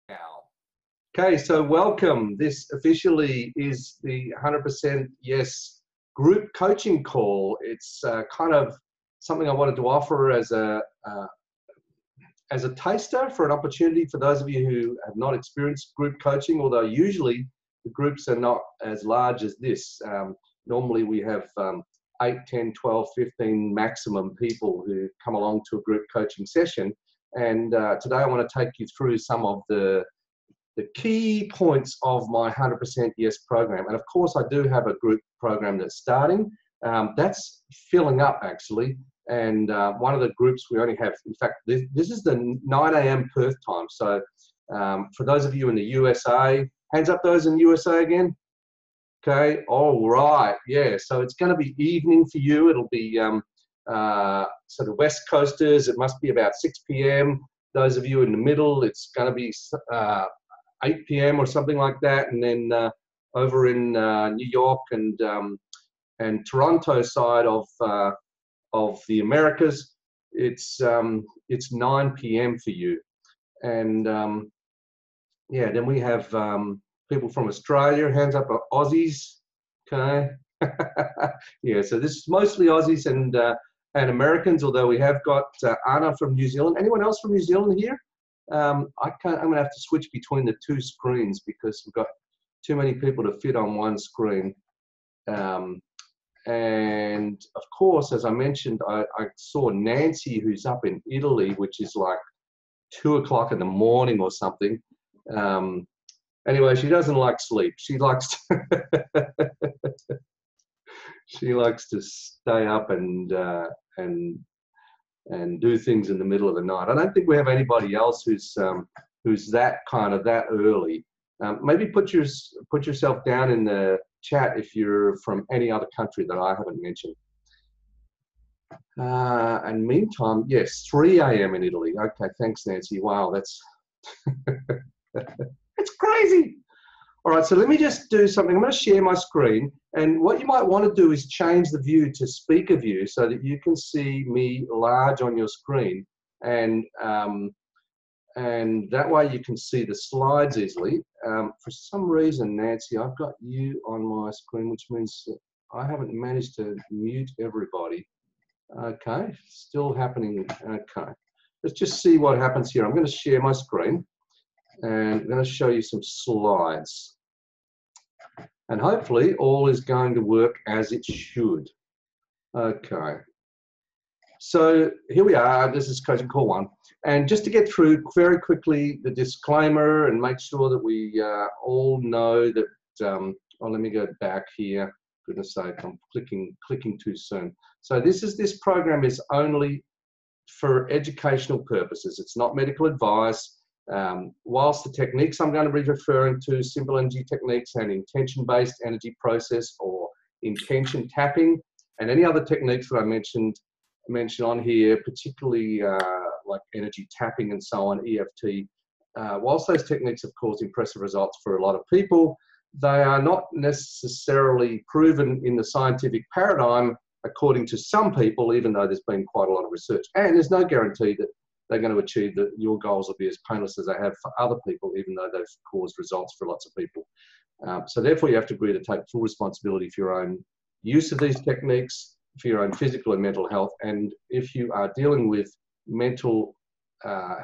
Now. Okay, so welcome. This officially is the 100% Yes group coaching call. It's kind of something I wanted to offer as a taster for an opportunity for those of you who have not experienced group coaching, although usually the groups are not as large as this. Normally we have 8, 10, 12, 15 maximum people who come along to a group coaching session. And today I want to take you through some of the key points of my 100% Yes program. And of course, I do have a group program that's starting. That's filling up actually. And one of the groups we only have, in fact, this is the 9 a.m. Perth time. So for those of you in the USA, hands up those in the USA again. Okay, all right, yeah. So it's going to be evening for you. It'll be, so the West Coasters, it must be about 6 p.m. Those of you in the middle, it's going to be 8 p.m. or something like that. And then over in New York and Toronto side of the Americas, it's 9 p.m. for you. And yeah, then we have people from Australia, hands up are Aussies, okay? Yeah, so this is mostly Aussies and Americans, although we have got Anna from New Zealand. Anyone else from New Zealand here? I'm gonna have to switch between the two screens because we've got too many people to fit on one screen. And of course, as I mentioned, I saw Nancy, who's up in Italy, which is like 2 o'clock in the morning or something. Anyway, she doesn't like sleep. She likes to she likes to stay up and do things in the middle of the night. I don't think we have anybody else who's that early. Maybe put yourself down in the chat if you're from any other country that I haven't mentioned. And meantime, yes, 3 a.m. in Italy. Okay, thanks, Nancy. Wow, that's it's crazy. All right, so let me just do something. I'm going to share my screen, and what you might want to do is change the view to speaker view so that you can see me large on your screen, and that way you can see the slides easily. For some reason, Nancy, I've got you on my screen, which means that I haven't managed to mute everybody. Okay, still happening. Okay, let's just see what happens here. I'm going to share my screen, and I'm going to show you some slides. And hopefully all is going to work as it should. Okay. So here we are. This is Coaching Call 1. And just to get through very quickly the disclaimer and make sure that we all know that, oh, let me go back here. Goodness sake, I'm clicking too soon. So this program is only for educational purposes. It's not medical advice. Whilst the techniques I'm going to be referring to, simple energy techniques and intention-based energy process or intention tapping, and any other techniques that I mentioned on here, particularly like energy tapping and so on, EFT, whilst those techniques have caused impressive results for a lot of people, they are not necessarily proven in the scientific paradigm according to some people, even though there's been quite a lot of research. And there's no guarantee that they're going to achieve that your goals will be as painless as they have for other people, even though they've caused results for lots of people. So therefore, you have to agree to take full responsibility for your own use of these techniques, for your own physical and mental health. And if you are dealing with mental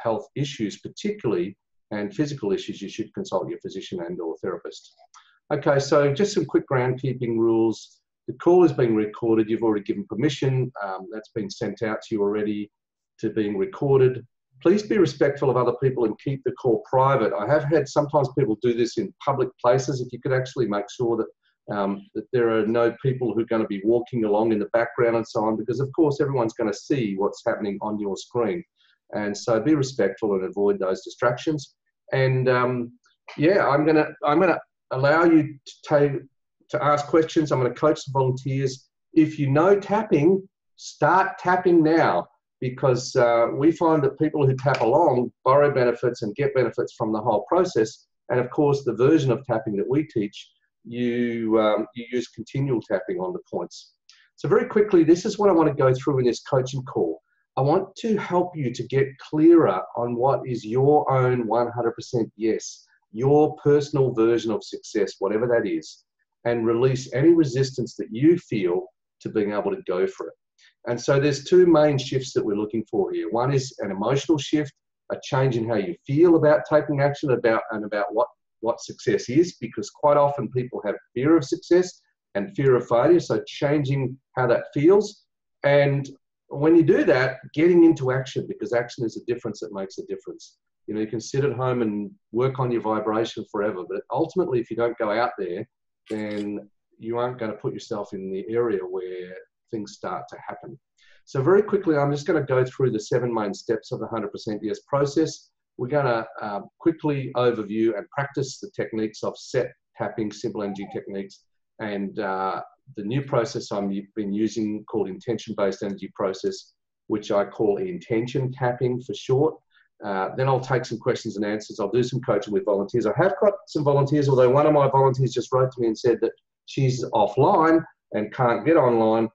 health issues particularly, and physical issues, you should consult your physician and or therapist. Okay, so just some quick groundkeeping rules. The call is being recorded. You've already given permission. That's been sent out to you already to being recorded. Please be respectful of other people and keep the call private. I have had sometimes people do this in public places. If you could actually make sure that, that there are no people who are going to be walking along in the background and so on, because of course everyone's going to see what's happening on your screen. And so be respectful and avoid those distractions. And yeah, I'm gonna allow you to ask questions. I'm going to coach the volunteers. If you know tapping, start tapping now, because we find that people who tap along borrow benefits and get benefits from the whole process. And of course, the version of tapping that we teach, you use continual tapping on the points. So very quickly, this is what I want to go through in this coaching call. I want to help you to get clearer on what is your own 100% yes, your personal version of success, whatever that is, and release any resistance that you feel to being able to go for it. And so there's two main shifts that we're looking for here. One is an emotional shift, a change in how you feel about taking action, about what success is, because quite often people have fear of success and fear of failure. So changing how that feels. And when you do that, getting into action, because action is a difference that makes a difference. You know, you can sit at home and work on your vibration forever, but ultimately, if you don't go out there, then you aren't going to put yourself in the area where things start to happen. So very quickly, I'm just going to go through the 7 main steps of the 100% yes process. We're going to quickly overview and practice the techniques of set, tapping, simple energy techniques, and the new process I've been using called intention-based energy process, which I call intention tapping for short. Then I'll take some questions and answers. I'll do some coaching with volunteers. I have got some volunteers, although one of my volunteers just wrote to me and said that she's offline and can't get online.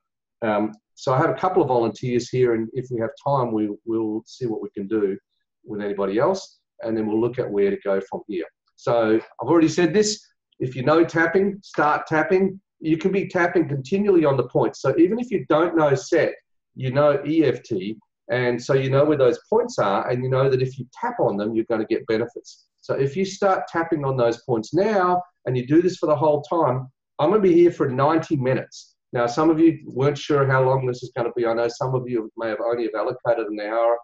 So I have a couple of volunteers here, and if we have time, we'll see what we can do with anybody else, and then we'll look at where to go from here. So I've already said this. If you know tapping, start tapping. You can be tapping continually on the points. So even if you don't know set, you know EFT, and so you know where those points are, and you know that if you tap on them, you're going to get benefits. So if you start tapping on those points now, and you do this for the whole time, I'm going to be here for 90 minutes. Now, some of you weren't sure how long this is going to be. I know some of you may have only allocated an hour.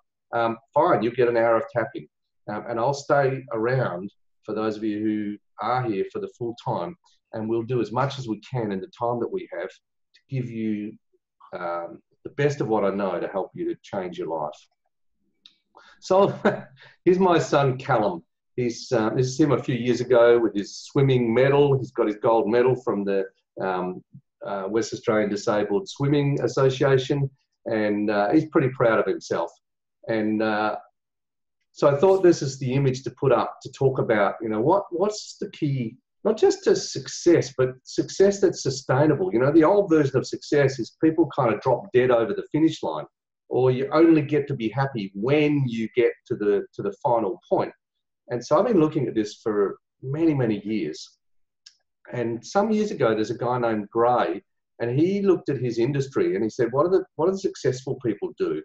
Fine, you get an hour of tapping. And I'll stay around for those of you who are here for the full time, and we'll do as much as we can in the time that we have to give you the best of what I know to help you to change your life. So here's my son, Callum. This is him a few years ago with his swimming medal. He's got his gold medal from the West Australian Disabled Swimming Association, and he's pretty proud of himself. And so I thought this is the image to put up to talk about, you know, what's the key, not just to success, but success that's sustainable. You know, the old version of success is people kind of drop dead over the finish line, or you only get to be happy when you get to the final point. And so I've been looking at this for many, many years. And some years ago, there's a guy named Gray, and he looked at his industry and he said, what do the successful people do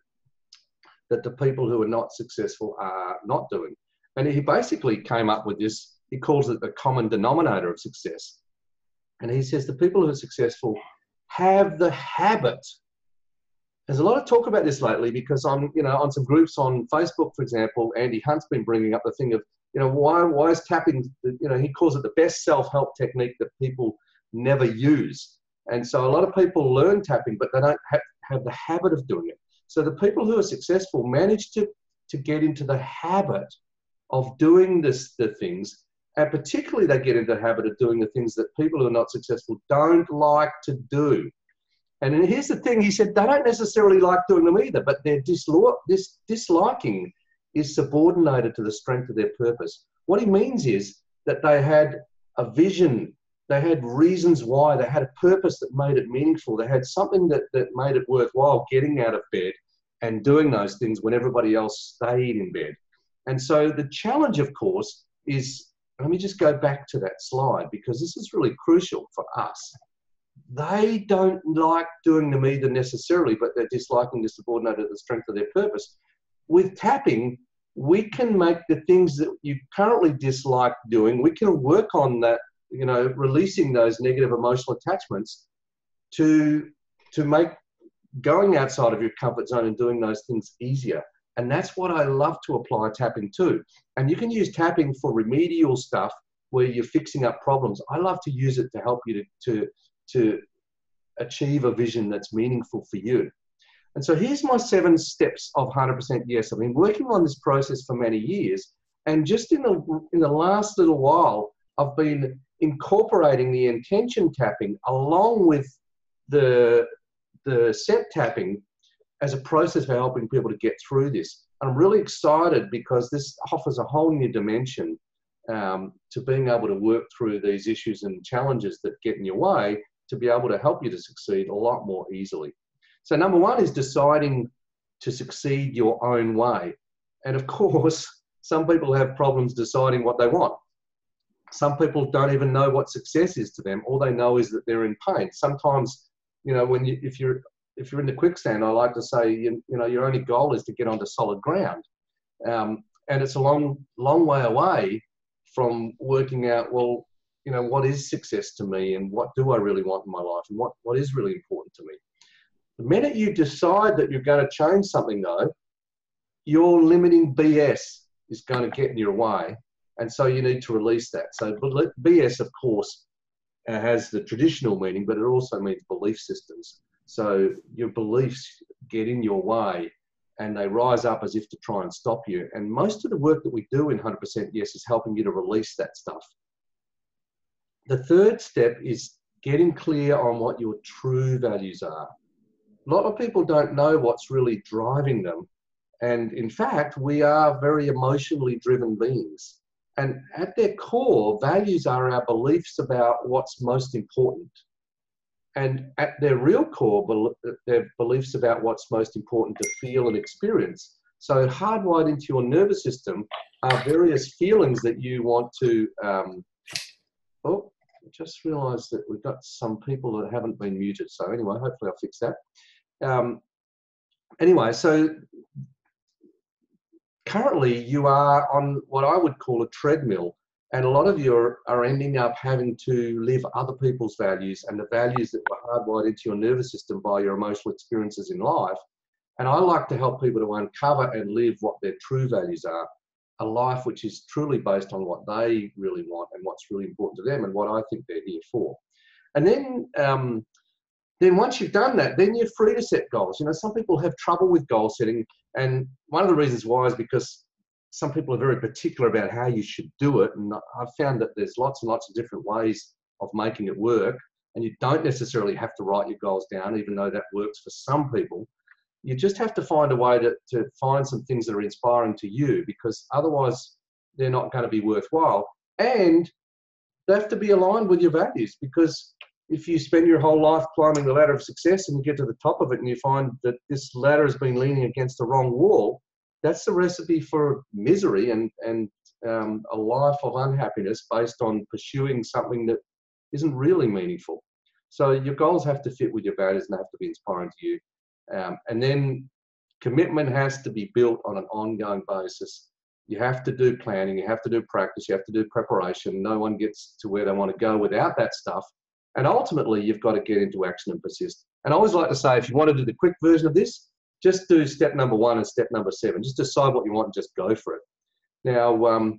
that the people who are not successful are not doing? And he basically came up with this. He calls it the common denominator of success. And he says the people who are successful have the habit. There's a lot of talk about this lately because on some groups on Facebook, for example, Andy Hunt's been bringing up the thing of, you know, why is tapping, you know, he calls it the best self-help technique that people never use. And so a lot of people learn tapping, but they don't have the habit of doing it. So the people who are successful manage to get into the habit of doing the things, and particularly they get into the habit of doing the things that people who are not successful don't like to do. And here's the thing, he said, they don't necessarily like doing them either, but their disliking is subordinated to the strength of their purpose. What he means is that they had a vision, they had reasons why, they had a purpose that made it meaningful, they had something that made it worthwhile getting out of bed and doing those things when everybody else stayed in bed. And so the challenge, of course, is, let me just go back to that slide because this is really crucial for us. They don't like doing them either necessarily, but they're disliking the subordinated to the strength of their purpose. With tapping, we can make the things that you currently dislike doing, we can work on that, you know, releasing those negative emotional attachments to make going outside of your comfort zone and doing those things easier. And that's what I love to apply tapping to. And you can use tapping for remedial stuff where you're fixing up problems. I love to use it to help you to achieve a vision that's meaningful for you. And so here's my 7 steps of 100% yes. I've been working on this process for many years, and just in the last little while, I've been incorporating the intention tapping along with the set tapping as a process for helping people to get through this. I'm really excited because this offers a whole new dimension to being able to work through these issues and challenges that get in your way, to be able to help you to succeed a lot more easily. So number 1 is deciding to succeed your own way. And of course, some people have problems deciding what they want. Some people don't even know what success is to them. All they know is that they're in pain. Sometimes, you know, if you're in the quicksand, I like to say, you know, your only goal is to get onto solid ground. And it's a long way away from working out, well, you know, what is success to me and what do I really want in my life and what is really important to me. The minute you decide that you're going to change something, though, your limiting BS is going to get in your way. And so you need to release that. So BS, of course, has the traditional meaning, but it also means belief systems. So your beliefs get in your way and they rise up as if to try and stop you. And most of the work that we do in 100% Yes is helping you to release that stuff. The third step is getting clear on what your true values are. A lot of people don't know what's really driving them. And in fact, we are very emotionally driven beings. And at their core, values are our beliefs about what's most important. And at their real core, they're beliefs about what's most important to feel and experience. So hardwired into your nervous system are various feelings that you want to... oh, I just realised that we've got some people that haven't been muted. So anyway, hopefully I'll fix that. Anyway, so currently you are on what I would call a treadmill, and a lot of you are ending up having to live other people's values and the values that were hardwired into your nervous system by your emotional experiences in life. And I like to help people to uncover and live what their true values are, a life which is truly based on what they really want and what's really important to them and what I think they're here for. And then once you've done that, then you're free to set goals. You know, some people have trouble with goal setting, and one of the reasons why is because some people are very particular about how you should do it. And I've found that there's lots and lots of different ways of making it work, and you don't necessarily have to write your goals down, even though that works for some people. You just have to find a way to find some things that are inspiring to you, because otherwise they're not going to be worthwhile. And they have to be aligned with your values, because if you spend your whole life climbing the ladder of success and you get to the top of it and you find that this ladder has been leaning against the wrong wall, that's the recipe for misery and a life of unhappiness based on pursuing something that isn't really meaningful. So your goals have to fit with your values and they have to be inspiring to you. And then commitment has to be built on an ongoing basis. You have to do planning, you have to do practice, you have to do preparation. No one gets to where they want to go without that stuff. And ultimately, you've got to get into action and persist. And I always like to say, if you want to do the quick version of this, just do step number 1 and step number 7. Just decide what you want and just go for it. Now,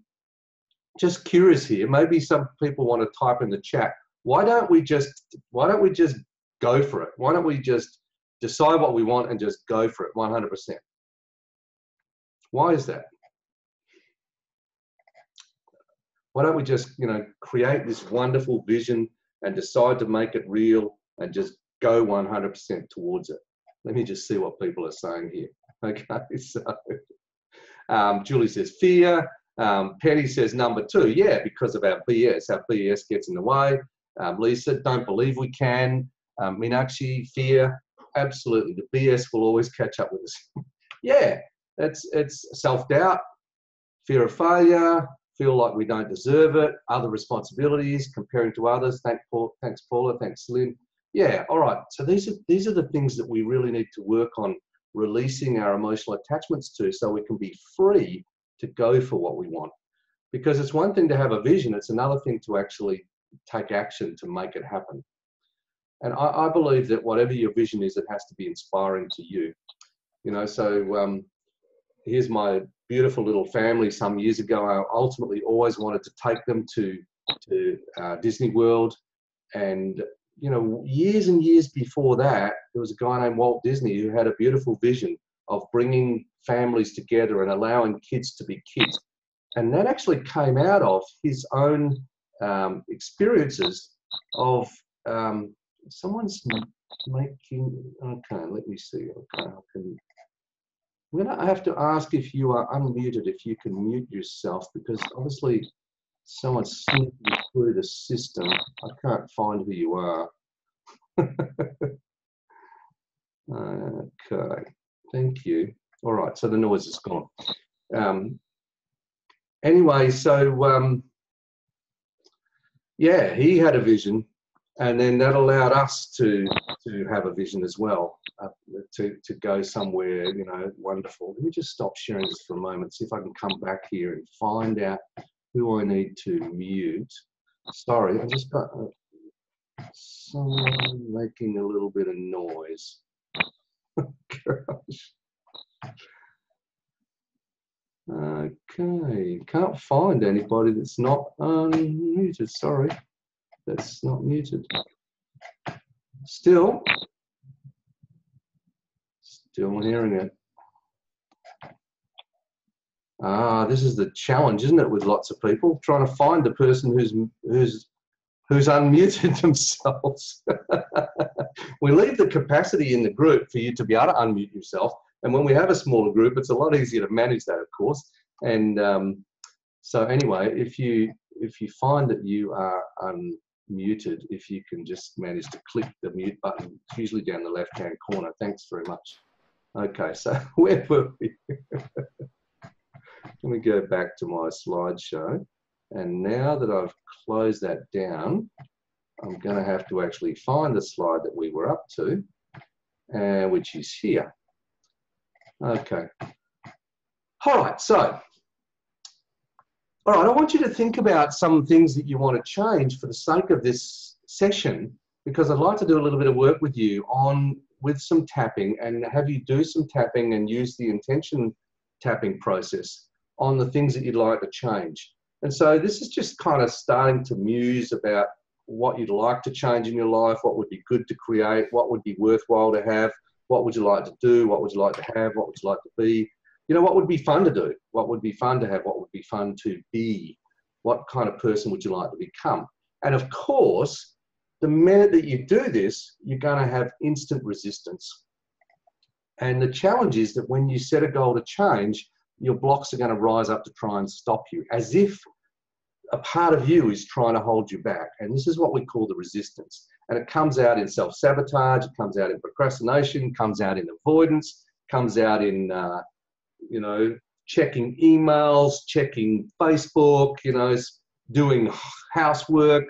just curious here, maybe some people want to type in the chat, why don't we just go for it? Why don't we just decide what we want and just go for it 100%? Why is that? Why don't we just, you know, create this wonderful vision and decide to make it real and just go 100% towards it? Let me just see what people are saying here. Okay, so Julie says fear. Penny says number 2. Yeah, because of our BS. Our BS gets in the way. Lisa, don't believe we can. Meenakshi, fear. Absolutely, the BS will always catch up with us. Yeah, it's self-doubt, fear of failure, feel like we don't deserve it, other responsibilities, comparing to others. Thanks, Paula. Thanks, Lynn. Yeah, all right. So these are the things that we really need to work on releasing our emotional attachments to, so we can be free to go for what we want. Because it's one thing to have a vision, it's another thing to actually take action to make it happen. And I believe that whatever your vision is, it has to be inspiring to you. You know, so here's my beautiful little family. Some years ago, I ultimately always wanted to take them to Disney World. And, you know, years and years before that, there was a guy named Walt Disney who had a beautiful vision of bringing families together and allowing kids to be kids. And that actually came out of his own experiences of someone's making, okay, let me see. Okay, I'm going to have to ask if you are unmuted, if you can mute yourself, because obviously someone's slipping through the system. I can't find who you are. Okay. Thank you. All right, so the noise is gone. Anyway, so yeah, he had a vision, and then that allowed us to have a vision as well, to go somewhere, you know, wonderful. Let me just stop sharing this for a moment, see if I can come back here and find out who I need to mute. Sorry, I just got someone making a little bit of noise. Gosh. Okay, can't find anybody that's not unmuted. Sorry, that's not muted. Still hearing it. This is the challenge, isn't it, with lots of people trying to find the person who's unmuted themselves. We leave the capacity in the group for you to be able to unmute yourself. And when we have a smaller group, it's a lot easier to manage that, of course. And so anyway, if you find that you are unmuted, if you can just manage to click the mute button, it's usually down the left-hand corner. Thanks very much. Okay, so where were we? Let me go back to my slideshow. And now that I've closed that down, I'm going to have to actually find the slide that we were up to, which is here. Okay. All right, so, all right, I want you to think about some things that you want to change for the sake of this session, because I'd like to do a little bit of work with you with some tapping, and have you do some tapping and use the intention tapping process on the things that you'd like to change. And so this is just kind of starting to muse about what you'd like to change in your life, what would be good to create, what would be worthwhile to have, what would you like to do, what would you like to have, what would you like to be, you know, what would be fun to do, what would be fun to have, what would be fun to be, what kind of person would you like to become. And of course, the minute that you do this, you're going to have instant resistance. And the challenge is that when you set a goal to change, your blocks are going to rise up to try and stop you, as if a part of you is trying to hold you back. And this is what we call the resistance. And it comes out in self-sabotage, it comes out in procrastination, comes out in avoidance, comes out in, you know, checking emails, checking Facebook, you know, doing housework,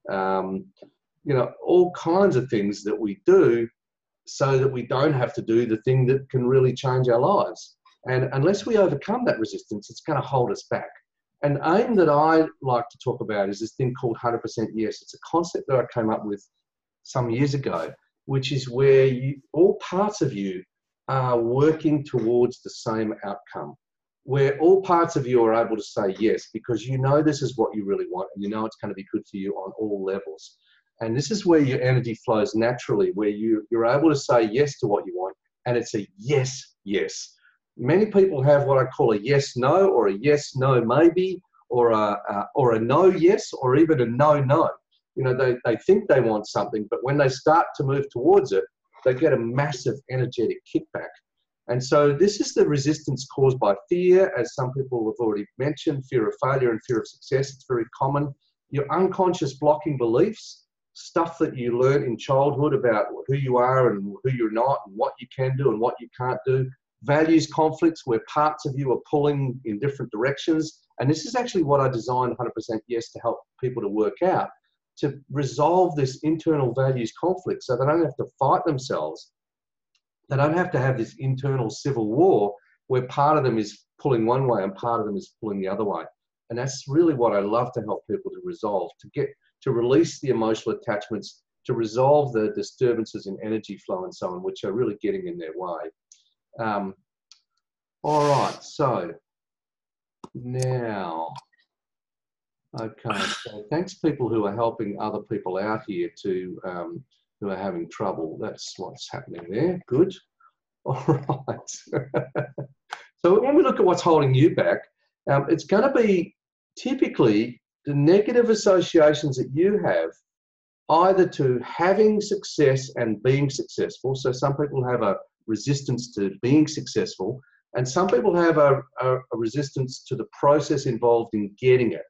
you know, all kinds of things that we do so that we don't have to do the thing that can really change our lives. And unless we overcome that resistance, it's going to hold us back. And the aim that I like to talk about is this thing called 100% yes. It's a concept that I came up with some years ago, which is where all parts of you are working towards the same outcome, where all parts of you are able to say yes, because you know this is what you really want, and you know it's going to be good for you on all levels. And this is where your energy flows naturally, where you're able to say yes to what you want, and it's a yes, yes. Many people have what I call a yes, no, or a yes, no, maybe, or a no, yes, or even a no, no. You know, they think they want something, but when they start to move towards it, they get a massive energetic kickback. And so this is the resistance caused by fear, as some people have already mentioned, fear of failure and fear of success. It's very common. Your unconscious blocking beliefs, stuff that you learn in childhood about who you are and who you're not, and what you can do and what you can't do. Values conflicts, where parts of you are pulling in different directions. And this is actually what I designed 100% Yes to help people to work out, to resolve this internal values conflict so they don't have to fight themselves. They don't have to have this internal civil war where part of them is pulling one way and part of them is pulling the other way. And that's really what I love to help people to resolve, to release the emotional attachments, to resolve the disturbances in energy flow and so on, which are really getting in their way. All right, so now, okay, so thanks people who are helping other people out here who are having trouble. That's what's happening there. Good. All right. So when we look at what's holding you back, it's going to be typically the negative associations that you have either to having success and being successful. So some people have a resistance to being successful, and some people have a resistance to the process involved in getting it.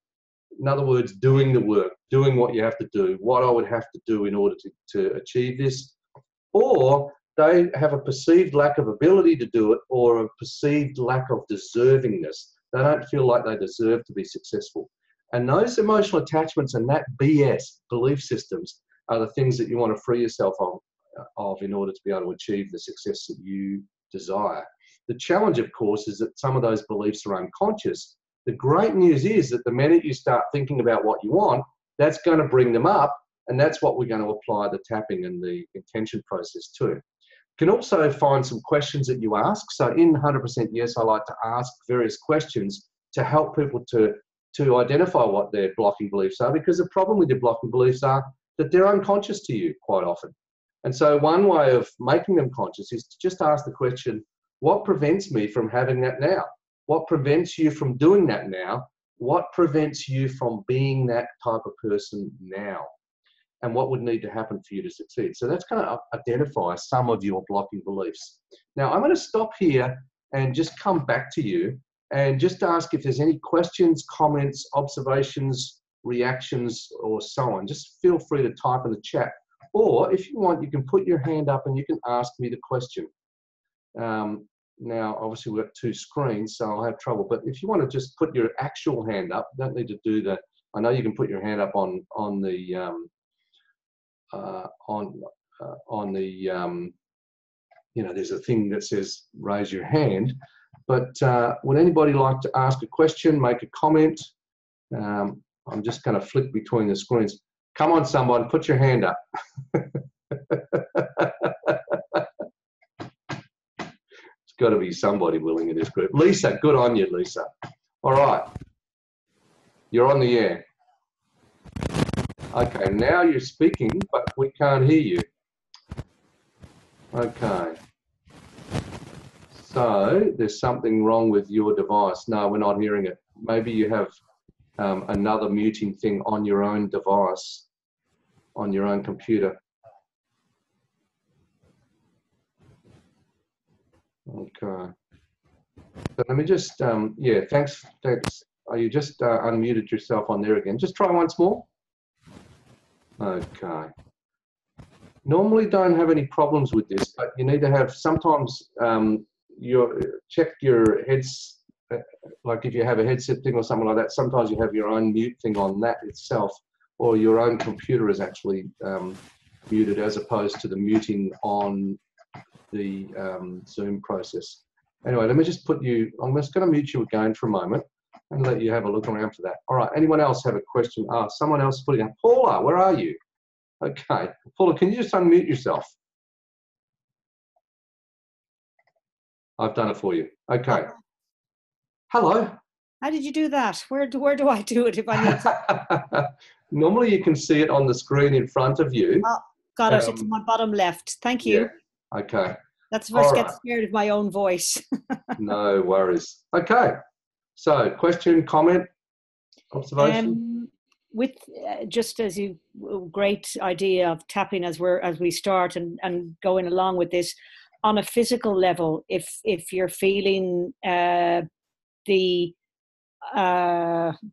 In other words, doing the work, doing what you have to do, what I would have to do in order to achieve this. Or they have a perceived lack of ability to do it or a perceived lack of deservingness. They don't feel like they deserve to be successful. And those emotional attachments and that BS, belief systems, are the things that you want to free yourself of in order to be able to achieve the success that you desire. The challenge, of course, is that some of those beliefs are unconscious. The great news is that the minute you start thinking about what you want, that's going to bring them up, and that's what we're going to apply the tapping and the intention process to. You can also find some questions that you ask. So in 100% Yes, I like to ask various questions to help people to identify what their blocking beliefs are, because the problem with your blocking beliefs are that they're unconscious to you quite often. And so one way of making them conscious is to just ask the question, what prevents me from having that now? What prevents you from doing that now? What prevents you from being that type of person now? And what would need to happen for you to succeed? So that's going to identify some of your blocking beliefs. Now, I'm going to stop here and just come back to you and just ask if there's any questions, comments, observations, reactions, or so on. Just feel free to type in the chat. Or if you want, you can put your hand up and you can ask me the question. Now, obviously, we've got two screens, so I'll have trouble. But if you want to just put your actual hand up, you don't need to do the. I know you can put your hand up on the you know, there's a thing that says raise your hand. But would anybody like to ask a question, make a comment? I'm just going to flick between the screens. Come on, someone, put your hand up. Got to be somebody willing in this group. Lisa, good on you, Lisa. All right. You're on the air. Okay, now you're speaking, but we can't hear you. Okay. So there's something wrong with your device. No, we're not hearing it. Maybe you have another muting thing on your own device, on your own computer. Okay. So let me just, yeah, thanks. Oh, you just unmuted yourself on there again. Just try once more. Okay. Normally don't have any problems with this, but you need to have, sometimes check your heads, like if you have a headset thing or something like that, sometimes you have your own mute thing on that itself, or your own computer is actually muted as opposed to the muting on the Zoom process. Anyway, let me just put you, I'm just going to mute you again for a moment and let you have a look around for that. All right, anyone else have a question? Someone else putting up. Paula, where are you? Okay, Paula, can you just unmute yourself? I've done it for you. Okay. Hello. How did you do that? Where do I do it if I need to? Normally you can see it on the screen in front of you. Oh, got it. It's my bottom left. Thank you. Yeah. Okay. That's if I get scared of my own voice. No worries. Okay. So, question, comment, observation? With just as you, great idea of tapping as we start and going along with this on a physical level. If you're feeling the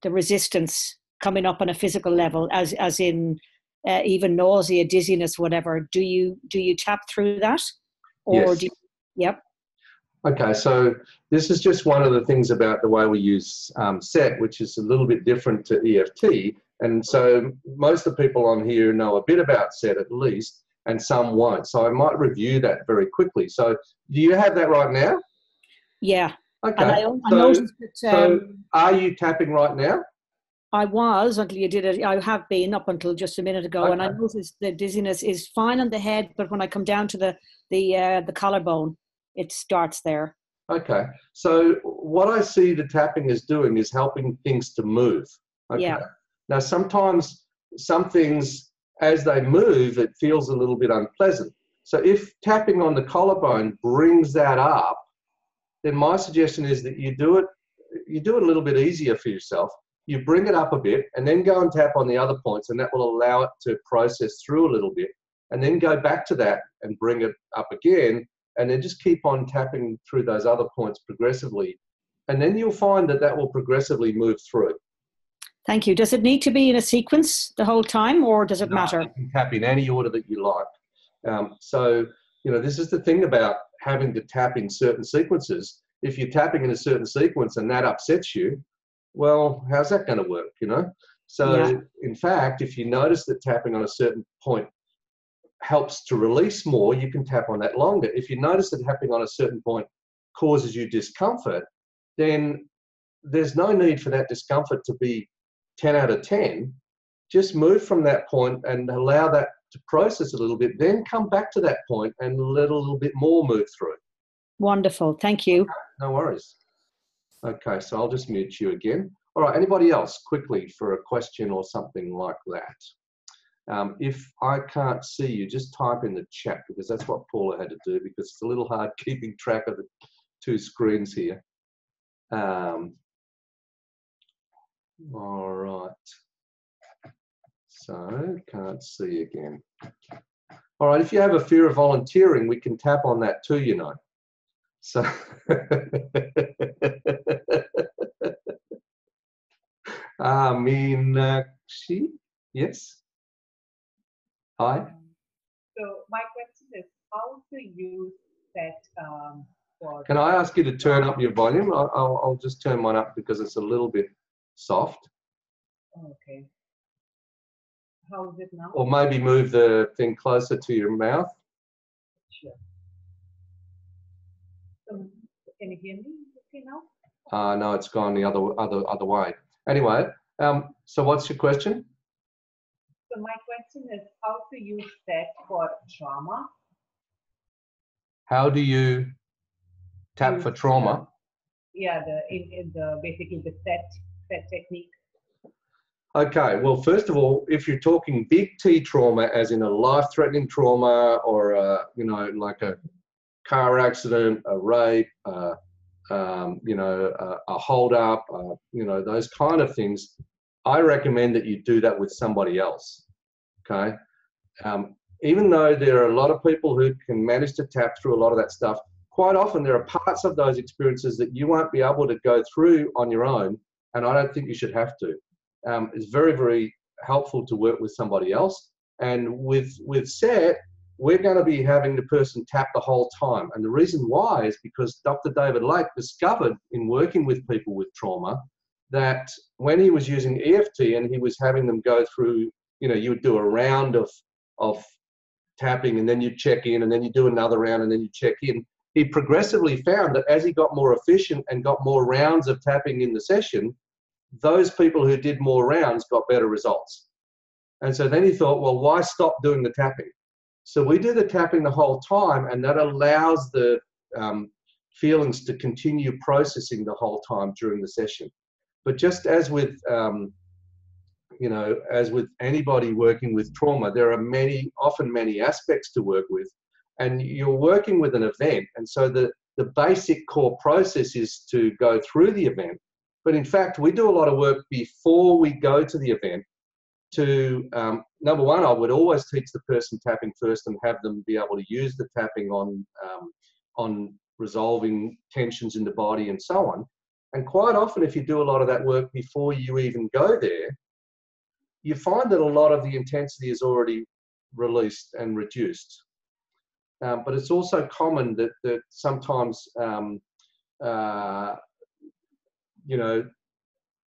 resistance coming up on a physical level, as in even nausea, dizziness, whatever, do you tap through that? Or yes. Yep. Okay, so this is just one of the things about the way we use SET, which is a little bit different to EFT. And so most of the people on here know a bit about SET at least, and some won't. So I might review that very quickly. So do you have that right now? Yeah. Okay. And I noticed that, so are you tapping right now? I was until you did it. I have been up until just a minute ago, okay. And I noticed the dizziness is fine on the head, but when I come down to the collarbone, it starts there. Okay. So what I see the tapping is doing is helping things to move. Okay. Yeah. Now sometimes some things, as they move, it feels a little bit unpleasant. So if tapping on the collarbone brings that up, then my suggestion is that you do it a little bit easier for yourself. You bring it up a bit and then go and tap on the other points, and that will allow it to process through a little bit, and then go back to that and bring it up again, and then just keep on tapping through those other points progressively. And then you'll find that will progressively move through. Thank you. Does it need to be in a sequence the whole time, or does it matter? You can tap in any order that you like. So You know, this is the thing about having to tap in certain sequences. If you're tapping in a certain sequence and that upsets you, well, how's that going to work, you know? So, in fact, if you notice that tapping on a certain point helps to release more, you can tap on that longer. If you notice that tapping on a certain point causes you discomfort, then there's no need for that discomfort to be 10 out of 10. Just move from that point and allow that to process a little bit, then come back to that point and let a little bit more move through. Wonderful. Thank you. Okay, no worries. Okay, so I'll just mute you again. All right, anybody else quickly for a question or something like that? If I can't see you, just type in the chat, because that's what Paula had to do, because it's a little hard keeping track of the two screens here. All right. So, can't see again. All right, if you have a fear of volunteering, we can tap on that too, you know. So, Meenakshi, yes? Hi. So my question is how to use that for... Can I ask you to turn up your volume? I'll just turn mine up because it's a little bit soft. Okay. How is it now? Or maybe move the thing closer to your mouth. Sure. So, can you hear me okay now? No, it's gone the other way. Anyway, so what's your question? So my question is how to use that for trauma. How do you tap for trauma? Yeah, in the basically the set technique. Okay, well, first of all, if you're talking big T trauma, as in a life-threatening trauma, or you know, like a car accident, a rape, you know, a hold-up, you know, those kind of things, I recommend that you do that with somebody else. Okay, even though there are a lot of people who can manage to tap through a lot of that stuff, quite often there are parts of those experiences that you won't be able to go through on your own, and I don't think you should have to. It's very, very helpful to work with somebody else. And with SET, we're going to be having the person tap the whole time. And the reason why is because Dr. David Lake discovered in working with people with trauma that when he was using EFT and he was having them go through, you know, you would do a round of tapping and then you check in and then you do another round and then you check in. He progressively found that as he got more efficient and got more rounds of tapping in the session, those people who did more rounds got better results. And so then he thought, well, why stop doing the tapping? So we do the tapping the whole time, and that allows the feelings to continue processing the whole time during the session. But just as with, you know, as with anybody working with trauma, there are often many aspects to work with, and you're working with an event. And so the basic core process is to go through the event. But in fact, we do a lot of work before we go to the event to, number one, I would always teach the person tapping first and have them be able to use the tapping on resolving tensions in the body and so on. And quite often, if you do a lot of that work before you even go there, you find that a lot of the intensity is already released and reduced. But it's also common that sometimes you know,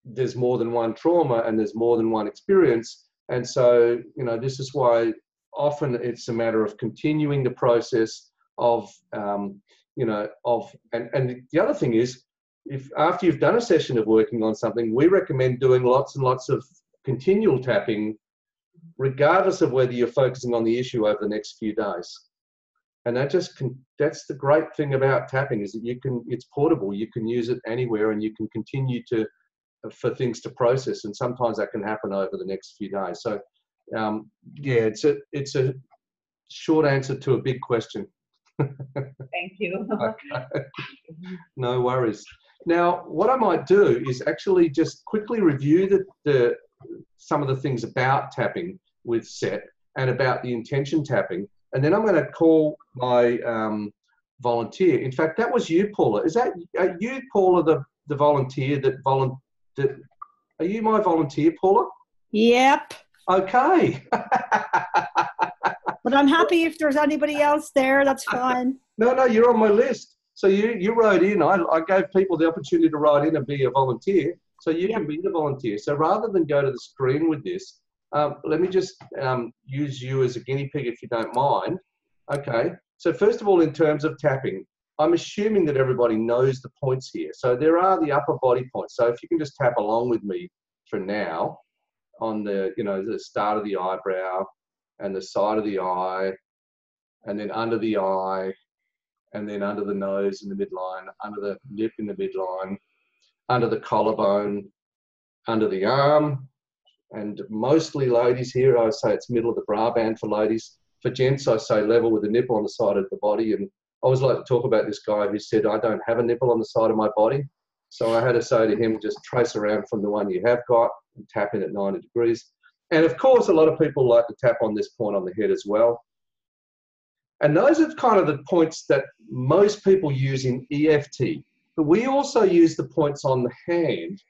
there's more than one trauma and there's more than one experience. And so, you know, this is why often it's a matter of continuing the process of, you know, and the other thing is, if after you've done a session of working on something, we recommend doing lots and lots of continual tapping, regardless of whether you're focusing on the issue over the next few days. And that's the great thing about tapping, is that it's portable. You can use it anywhere and you can continue for things to process. And sometimes that can happen over the next few days. So yeah, it's a short answer to a big question. Thank you. Okay. No worries. Now, what I might do is actually just quickly review some of the things about tapping with SET and about the intention tapping. And then I'm going to call my volunteer. In fact, that was you, Paula. Are you, Paula, the volunteer are you my volunteer, Paula? Yep. Okay. But I'm happy if there's anybody else there, that's fine. No, you're on my list. So you wrote in. I gave people the opportunity to write in and be a volunteer. So you can be the volunteer. So rather than go to the screen with this, let me just use you as a guinea pig if you don't mind. Okay. So first of all, in terms of tapping, I'm assuming that everybody knows the points here. So there are the upper body points. So if you can just tap along with me for now on the, the start of the eyebrow and the side of the eye, and then under the eye, and then under the nose in the midline, under the lip in the midline, under the collarbone, under the arm, and mostly ladies here, I say it's middle of the bra band for ladies. For gents, I say level with the nipple on the side of the body. And I always like to talk about this guy who said, I don't have a nipple on the side of my body. So I had to say to him, just trace around from the one you have got and tap in at 90 degrees. And of course, a lot of people like to tap on this point on the head as well. And those are kind of the points that most people use in EFT. But we also use the points on the hand.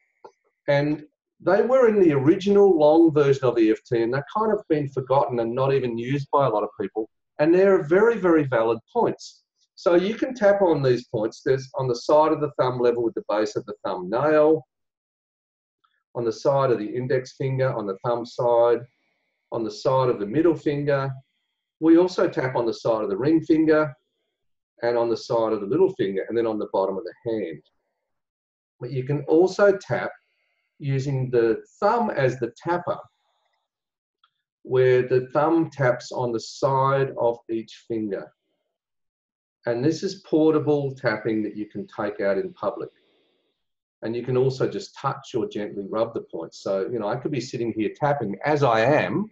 And they were in the original long version of EFT, and they've kind of been forgotten and not even used by a lot of people. And they're very, very valid points. So you can tap on these points. There's on the side of the thumb level with the base of the thumbnail, on the side of the index finger, on the thumb side, on the side of the middle finger. We also tap on the side of the ring finger and on the side of the little finger, and then on the bottom of the hand. But you can also tap using the thumb as the tapper, where the thumb taps on the side of each finger. And this is portable tapping that you can take out in public. And you can also just touch or gently rub the points. So, I could be sitting here tapping as I am,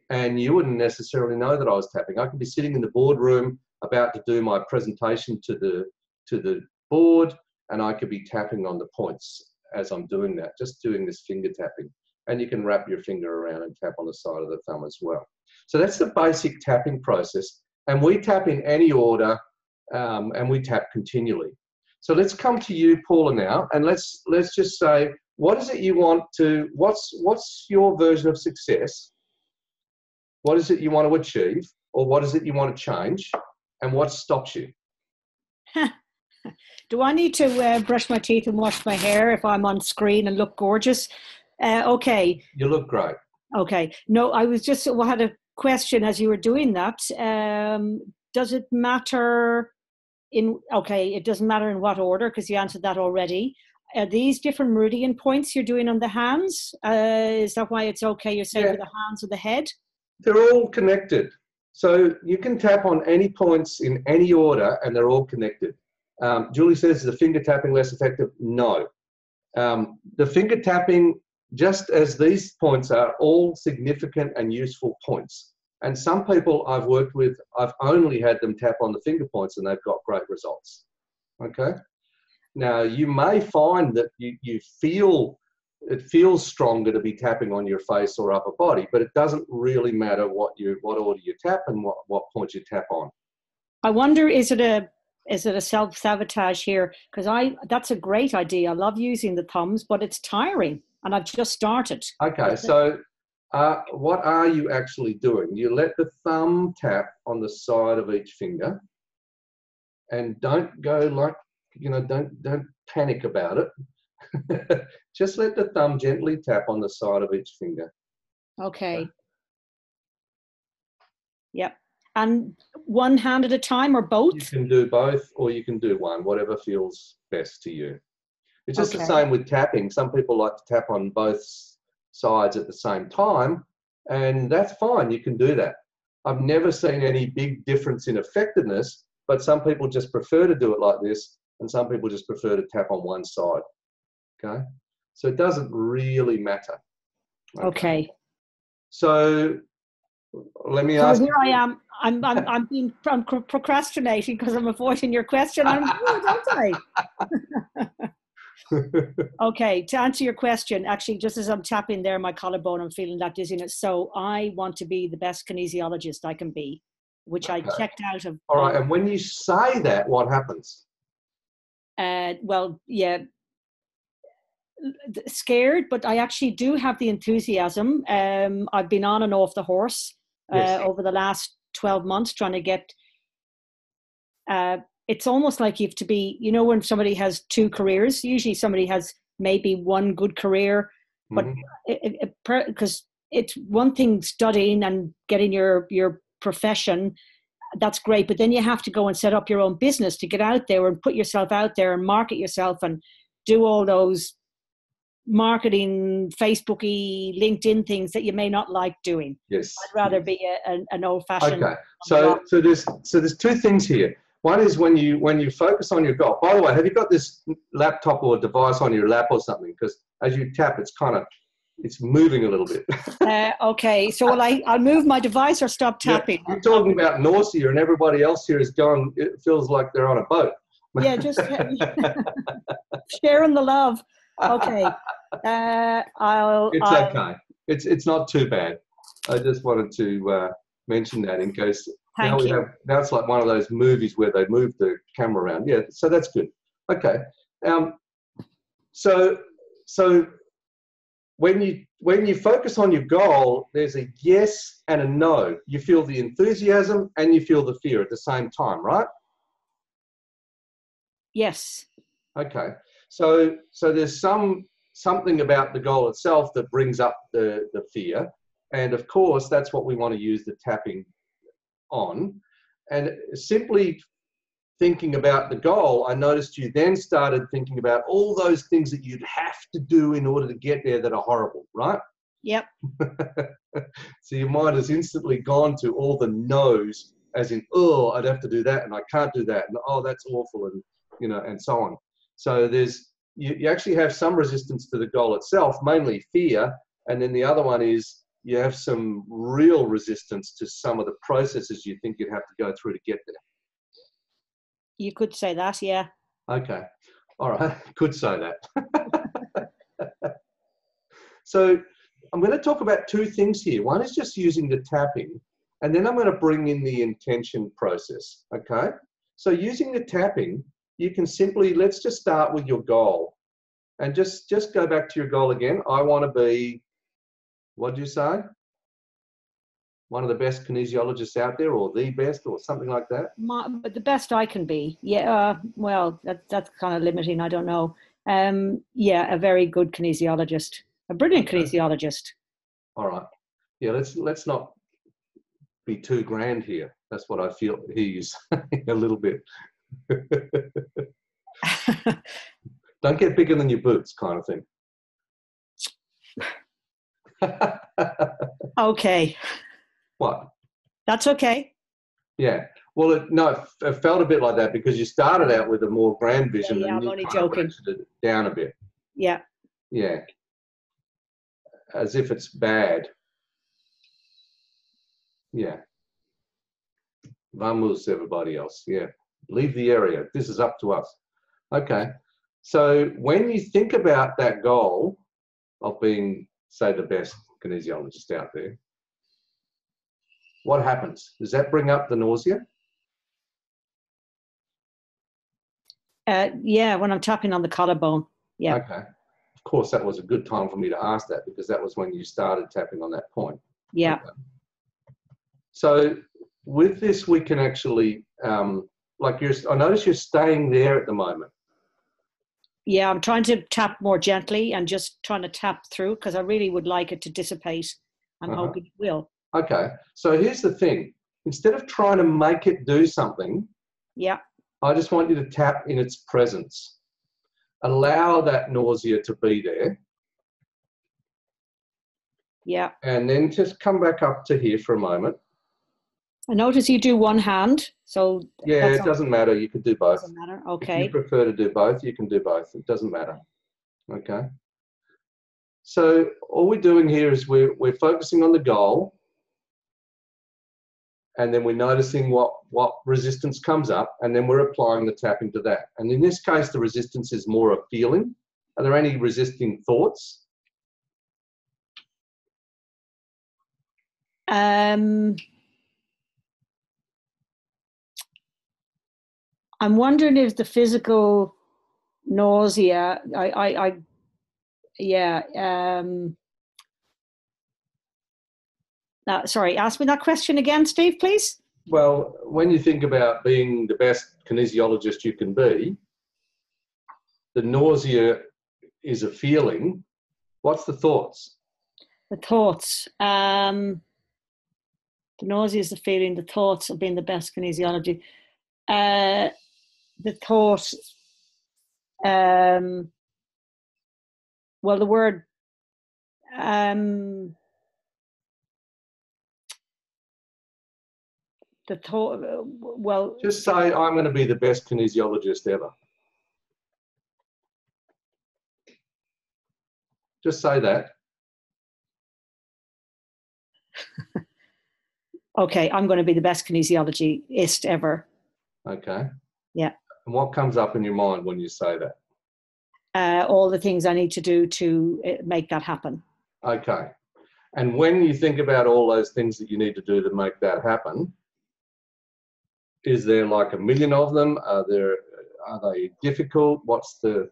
and you wouldn't necessarily know that I was tapping. I could be sitting in the boardroom about to do my presentation to the board, and I could be tapping on the points as I'm doing that, just doing this finger tapping. And you can wrap your finger around and tap on the side of the thumb as well. So that's the basic tapping process. And we tap in any order, and we tap continually. So let's come to you, Paula, now, and let's just say, what is it you want to, what's your version of success? What is it you want to achieve? Or what is it you want to change? And what stops you? Do I need to brush my teeth and wash my hair if I'm on screen and look gorgeous? Okay. You look great. Okay. No, I had a question as you were doing that. Does it matter it doesn't matter in what order, because you answered that already. Are these different meridian points you're doing on the hands? Is that why it's okay you're saying for the hands or the head? They're all connected. So you can tap on any points in any order and they're all connected. Julie says, is the finger tapping less effective? No. The finger tapping, just as these points are all significant and useful points. And some people I've worked with, I've only had them tap on the finger points and they've got great results. Okay. Now you may find that it feels stronger to be tapping on your face or upper body, but it doesn't really matter what order you tap and what point you tap on. I wonder, is it a self-sabotage here? Because that's a great idea. I love using the thumbs, but it's tiring and I've just started. Okay, so what are you actually doing? You let the thumb tap on the side of each finger, and don't go like, don't panic about it. Just let the thumb gently tap on the side of each finger. Okay. Yep. And one hand at a time or both? You can do both or you can do one, whatever feels best to you. It's just the same with tapping. Some people like to tap on both sides at the same time, and that's fine. You can do that. I've never seen any big difference in effectiveness, but some people just prefer to do it like this, and some people just prefer to tap on one side. Okay? So it doesn't really matter. Okay. So let me ask. So here I am. I'm procrastinating because I'm avoiding your question. I'm good, aren't I? Okay, to answer your question, actually, just as I'm tapping there, my collarbone, I'm feeling that dizziness. So I want to be the best kinesiologist I can be, which I checked out of. All right, and when you say that, what happens? Well, yeah, scared, but I actually do have the enthusiasm. I've been on and off the horse over the last 12 months trying to get, it's almost like you have to be, you know, when somebody has two careers, usually somebody has maybe one good career, but because it's one thing studying and getting your profession, that's great, but then you have to go and set up your own business to get out there and put yourself out there and market yourself and do all those marketing, Facebooky, LinkedIn things that you may not like doing. Yes. I'd rather be an old-fashioned. Okay. So there's two things here. One is when you focus on your goal. By the way, have you got this laptop or device on your lap or something? Because as you tap, it's moving a little bit. Okay. So I'll move my device or stop tapping? Yeah, you're talking about nausea, and everybody else here is going. It feels like they're on a boat. Yeah, just sharing the love. Okay. Okay. It's not too bad. I just wanted to mention that in case now it's like one of those movies where they move the camera around. Yeah, so that's good. Okay. So when you focus on your goal, there's a yes and a no. You feel the enthusiasm and you feel the fear at the same time, right? Yes. Okay. So there's something about the goal itself that brings up the fear. And of course, that's what we want to use the tapping on. And simply thinking about the goal, I noticed you then started thinking about all those things that you'd have to do in order to get there that are horrible, right? Yep. So your mind has instantly gone to all the no's, as in, oh, I'd have to do that, and I can't do that, and oh, that's awful, and you know, and so on. So you actually have some resistance to the goal itself, mainly fear, and then the other one is you have some real resistance to some of the processes you think you'd have to go through to get there. You could say that, yeah. Okay. All right. Could say that. So I'm going to talk about two things here. One is just using the tapping, and then I'm going to bring in the intention process. Okay. So using the tapping, you can simply, let's just start with your goal and just go back to your goal again. I want to be, what did you say? One of the best kinesiologists out there, or the best, or something like that? But the best I can be. Yeah, well, that's kind of limiting. I don't know. Yeah, a very good kinesiologist, a brilliant kinesiologist. All right. Yeah, let's not be too grand here. That's what I feel he's a little bit. Don't get bigger than your boots, kind of thing. Okay. What? That's okay. Yeah. Well, it felt a bit like that because you started out with a more grand vision. Yeah, and I'm you only kind of joking. ratcheted it down a bit. Yeah. Yeah. As if it's bad. Yeah. Vamos, everybody else. Yeah. Leave the area. This is up to us. Okay. So when you think about that goal of being, say, the best kinesiologist out there, what happens? Does that bring up the nausea? Yeah, when I'm tapping on the collarbone. Yeah. Okay. Of course, that was a good time for me to ask that because that was when you started tapping on that point. Yeah. Okay. So with this, we can actually, I notice you're staying there at the moment. Yeah, I'm trying to tap more gently and just trying to tap through because I really would like it to dissipate. I'm hoping it will. Okay. So here's the thing. Instead of trying to make it do something, yeah, I just want you to tap in its presence. Allow that nausea to be there. Yeah. And then just come back up to here for a moment. I notice you do one hand, so yeah, it doesn't matter. You could do both. Doesn't matter. Okay. If you prefer to do both, you can do both. It doesn't matter. Okay. So all we're doing here is we're focusing on the goal, and then we're noticing what resistance comes up, and then we're applying the tapping to that. And in this case, the resistance is more a feeling. Are there any resisting thoughts? I'm wondering if the physical nausea, sorry, ask me that question again, Steve, please. Well, when you think about being the best kinesiologist you can be, the nausea is a feeling. What's the thoughts? The thoughts. The nausea is the feeling. The thoughts of being the best kinesiology. The thought. Well, the word. The thought. Well. Just say, I'm going to be the best kinesiologist ever. Just say that. Okay, I'm going to be the best kinesiologist ever. Okay. Yeah. And what comes up in your mind when you say that? All the things I need to do to make that happen. Okay. And when you think about all those things that you need to do to make that happen, is there like a million of them? Are they difficult? What's the...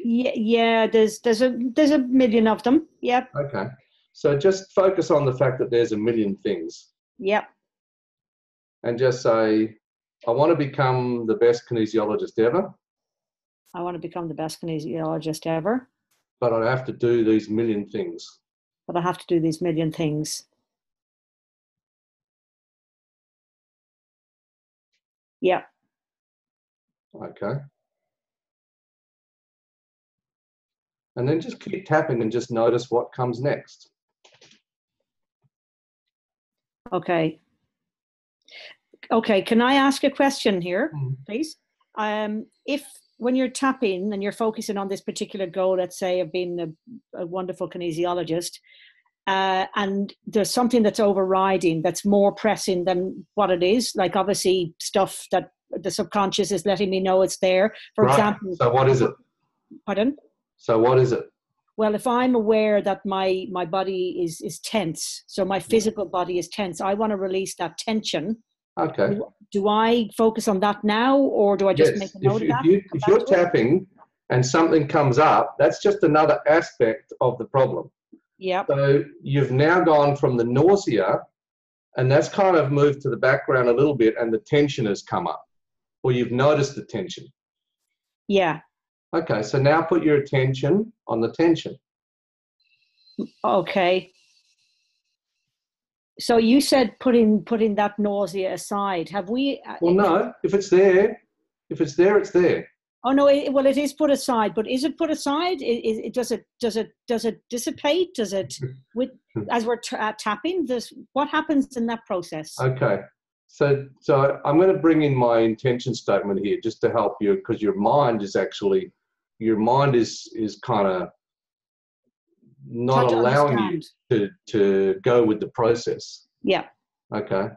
Yeah, there's a million of them. Yep. Okay. So just focus on the fact that there's a million things. Yep. And just say, I want to become the best kinesiologist ever. I want to become the best kinesiologist ever. But I have to do these million things. But I have to do these million things. Yeah. Okay. And then just keep tapping and just notice what comes next. Okay. Okay, can I ask a question here, please? If when you're tapping and you're focusing on this particular goal, let's say of being a wonderful kinesiologist, and there's something that's overriding, that's more pressing than what it is, like obviously stuff that the subconscious is letting me know it's there. For example. So what is it? Pardon? So what is it? Well, if I'm aware that my body is tense, so my physical body is tense, I want to release that tension. Okay. Do I focus on that now, or do I just make a note of that? If you're tapping and something comes up, that's just another aspect of the problem. Yeah. So you've now gone from the nausea, and that's kind of moved to the background a little bit, and the tension has come up, or you've noticed the tension. Yeah. Okay, so now put your attention on the tension. Okay. So you said putting that nausea aside. Have we? Well, no. If it's there, it's there. Oh no! Well, it is put aside. But is it put aside? Does it dissipate? Does it as we're tapping? What happens in that process? Okay. So I'm going to bring in my intention statement here just to help you, because your mind is kind of not allowing you to go with the process. Yeah. Okay.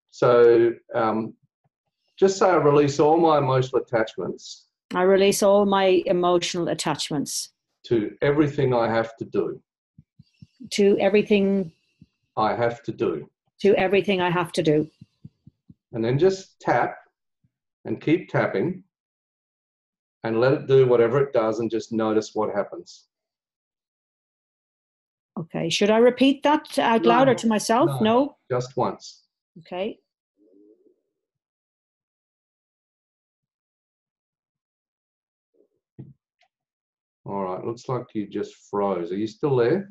So just say I release all my emotional attachments. I release all my emotional attachments. To everything I have to do. To everything I have to do. To everything I have to do. And then just tap and keep tapping and let it do whatever it does and just notice what happens. Okay. Should I repeat that out loud or to myself? No. Just once. Okay. All right. Looks like you just froze. Are you still there?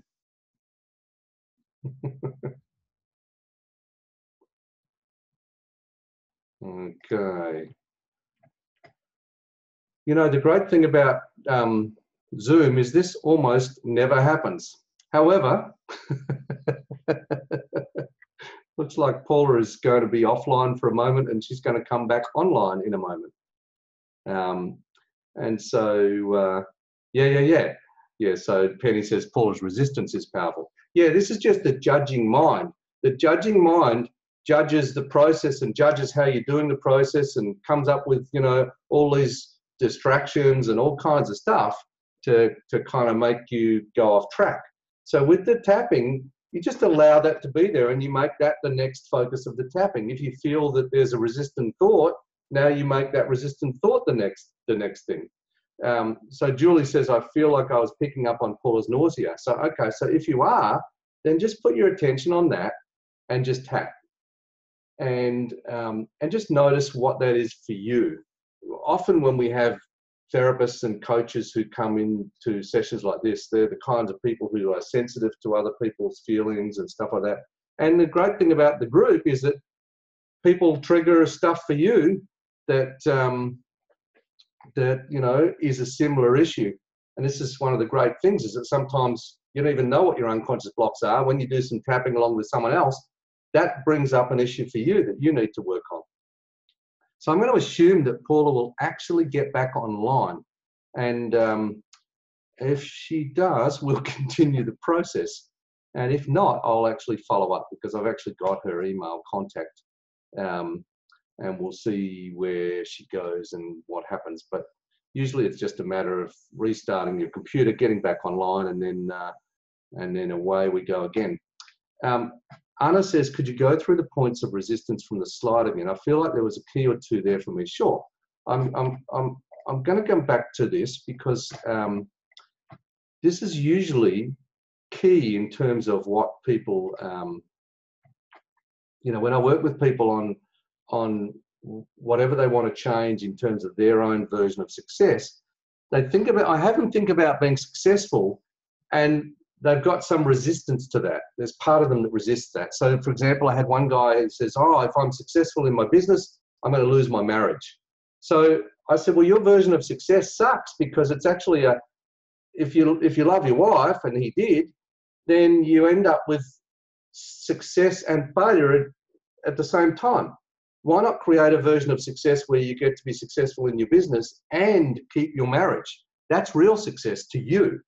Okay. You know, the great thing about Zoom is this almost never happens. However, looks like Paula is going to be offline for a moment and she's going to come back online in a moment. And so, yeah, so Penny says Paula's resistance is powerful. Yeah, this is just the judging mind. The judging mind judges the process and judges how you're doing the process and comes up with, you know, all these distractions and all kinds of stuff to kind of make you go off track. So with the tapping, you just allow that to be there and you make that the next focus of the tapping. If you feel that there's a resistant thought, now you make that resistant thought the next thing. So Julie says, I feel like I was picking up on Paula's nausea. So, okay, so if you are, then just put your attention on that and just tap. and just notice what that is for you. Often when we have therapists and coaches who come into sessions like this, they're the kinds of people who are sensitive to other people's feelings and stuff like that. And the great thing about the group is that people trigger stuff for you that that is a similar issue. And this is one of the great things, is that sometimes you don't even know what your unconscious blocks are. When you do some tapping along with someone else, that brings up an issue for you that you need to work on. So I'm going to assume that Paula will actually get back online, and if she does, we'll continue the process. And if not, I'll actually follow up, because I've actually got her email contact, and we'll see where she goes and what happens. But usually it's just a matter of restarting your computer, getting back online, and then away we go again. Anna says, could you go through the points of resistance from the slide again? I feel like there was a key or two there for me. Sure. I'm going to come back to this, because this is usually key in terms of what people, when I work with people on whatever they want to change in terms of their own version of success, I have them think about being successful, and they've got some resistance to that. There's part of them that resists that. So, for example, I had one guy who says, oh, if I'm successful in my business, I'm going to lose my marriage. So I said, well, your version of success sucks, because it's actually if you love your wife, and he did, then you end up with success and failure at the same time. Why not create a version of success where you get to be successful in your business and keep your marriage? That's real success to you.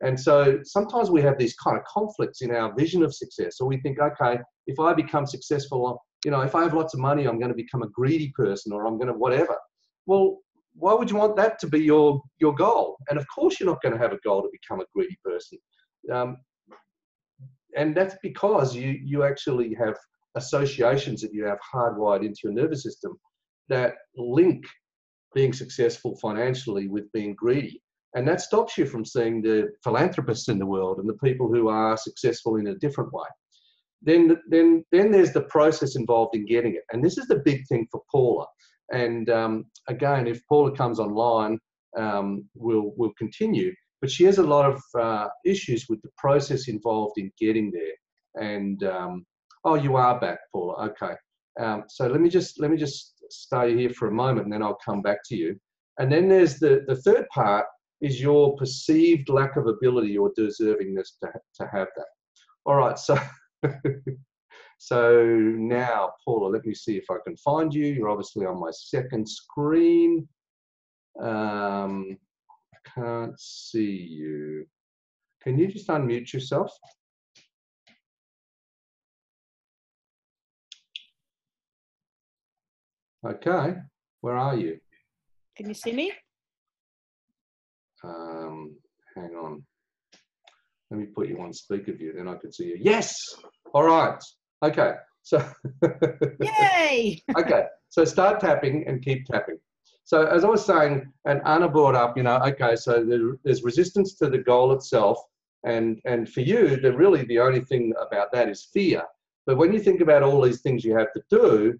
And so sometimes we have these kind of conflicts in our vision of success. Or we think, okay, if I become successful, if I have lots of money, I'm going to become a greedy person, or I'm going to whatever. Well, why would you want that to be your goal? And of course, you're not going to have a goal to become a greedy person. And that's because you actually have associations that you have hardwired into your nervous system that link being successful financially with being greedy. And that stops you from seeing the philanthropists in the world and the people who are successful in a different way. Then there's the process involved in getting it. And this is the big thing for Paula. And again, if Paula comes online, we'll continue. But she has a lot of issues with the process involved in getting there. And oh, you are back, Paula. Okay. So let me just stay here for a moment, and then I'll come back to you. And then there's the third part, is your perceived lack of ability or deservingness to have that. All right, so so now, Paula, let me see if I can find you. You're obviously on my second screen. I can't see you. Can you just unmute yourself? Okay, where are you? Can you see me? Hang on. Let me put you on speaker view, then I can see you. Yes! All right. Okay. So Yay! Okay. So start tapping and keep tapping. So as I was saying, and Anna brought up, okay, so there's resistance to the goal itself. And for you, really the only thing about that is fear. But when you think about all these things you have to do,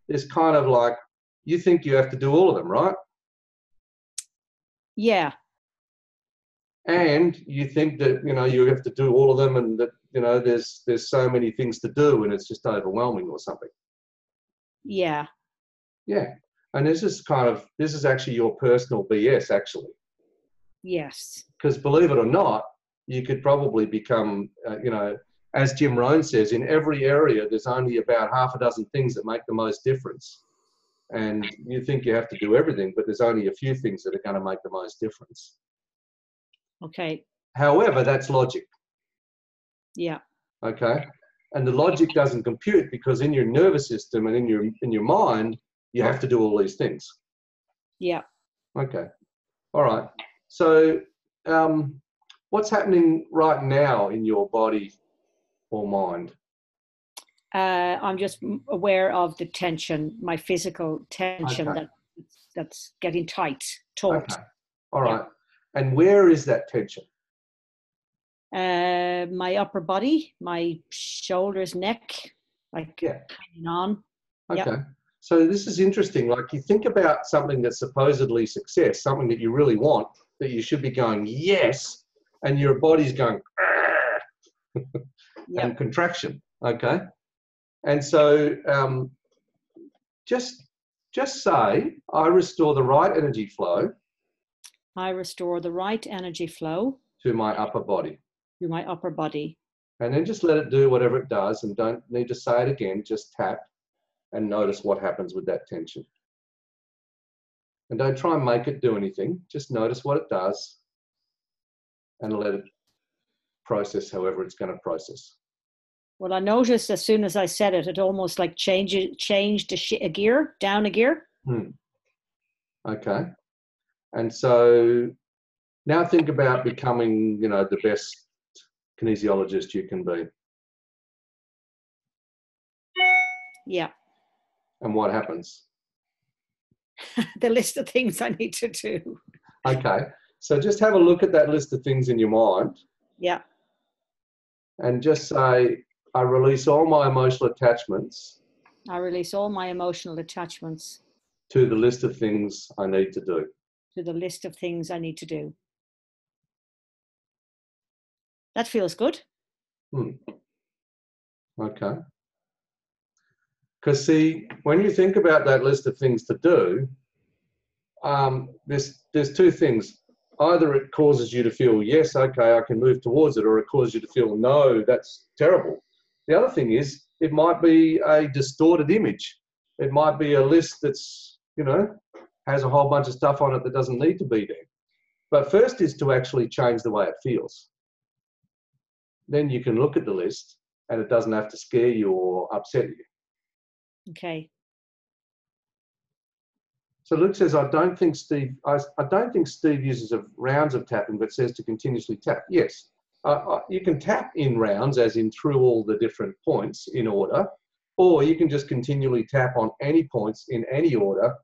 it's kind of like, you think you have to do all of them, right? Yeah. And you think that, you have to do all of them, and that, there's so many things to do, and it's just overwhelming or something. Yeah. Yeah. And this is actually your personal BS, actually. Yes. Because believe it or not, you could probably become, as Jim Rohn says, in every area, there's only about half a dozen things that make the most difference. And you think you have to do everything, but there's only a few things that are going to make the most difference. Okay. However, that's logic. Yeah. Okay. And the logic doesn't compute, because in your nervous system and in your mind, you have to do all these things. Yeah. Okay. All right. So what's happening right now in your body or mind? I'm just aware of the tension, my physical tension, Okay. that's getting taut. Okay. All right. Yeah. And where is that tension? My upper body, my shoulders, neck, hanging on. Okay. Yep. So this is interesting. Like you think about something that's supposedly success, something that you really want, that you should be going, yes, and your body's going, Yep. and contraction. Okay. And so just say, I restore the right energy flow I restore the right energy flow to my upper body. to my upper body. And then just let it do whatever it does and don't need to say it again. Just tap and notice what happens with that tension. And don't try and make it do anything. Just notice what it does and let it process however it's going to process. Well, I noticed as soon as I said it, it almost like changed a gear, down a gear. Okay. And so now think about becoming, the best kinesiologist you can be. Yeah. And what happens? The list of things I need to do. Okay. So just have a look at that list of things in your mind. Yeah. And just say, I release all my emotional attachments. I release all my emotional attachments To the list of things I need to do. to the list of things I need to do. That feels good. Okay. Because see, when you think about that list of things to do, there's two things. Either it causes you to feel, yes, okay, I can move towards it, or it causes you to feel, no, that's terrible. The other thing is, it might be a distorted image. It might be a list that's, has a whole bunch of stuff on it that doesn't need to be there. But first is to actually change the way it feels. Then you can look at the list and it doesn't have to scare you or upset you. Okay. So Luke says, I don't think Steve uses rounds of tapping, but says to continuously tap. Yes, you can tap in rounds, as in through all the different points in order, or you can just continually tap on any points in any order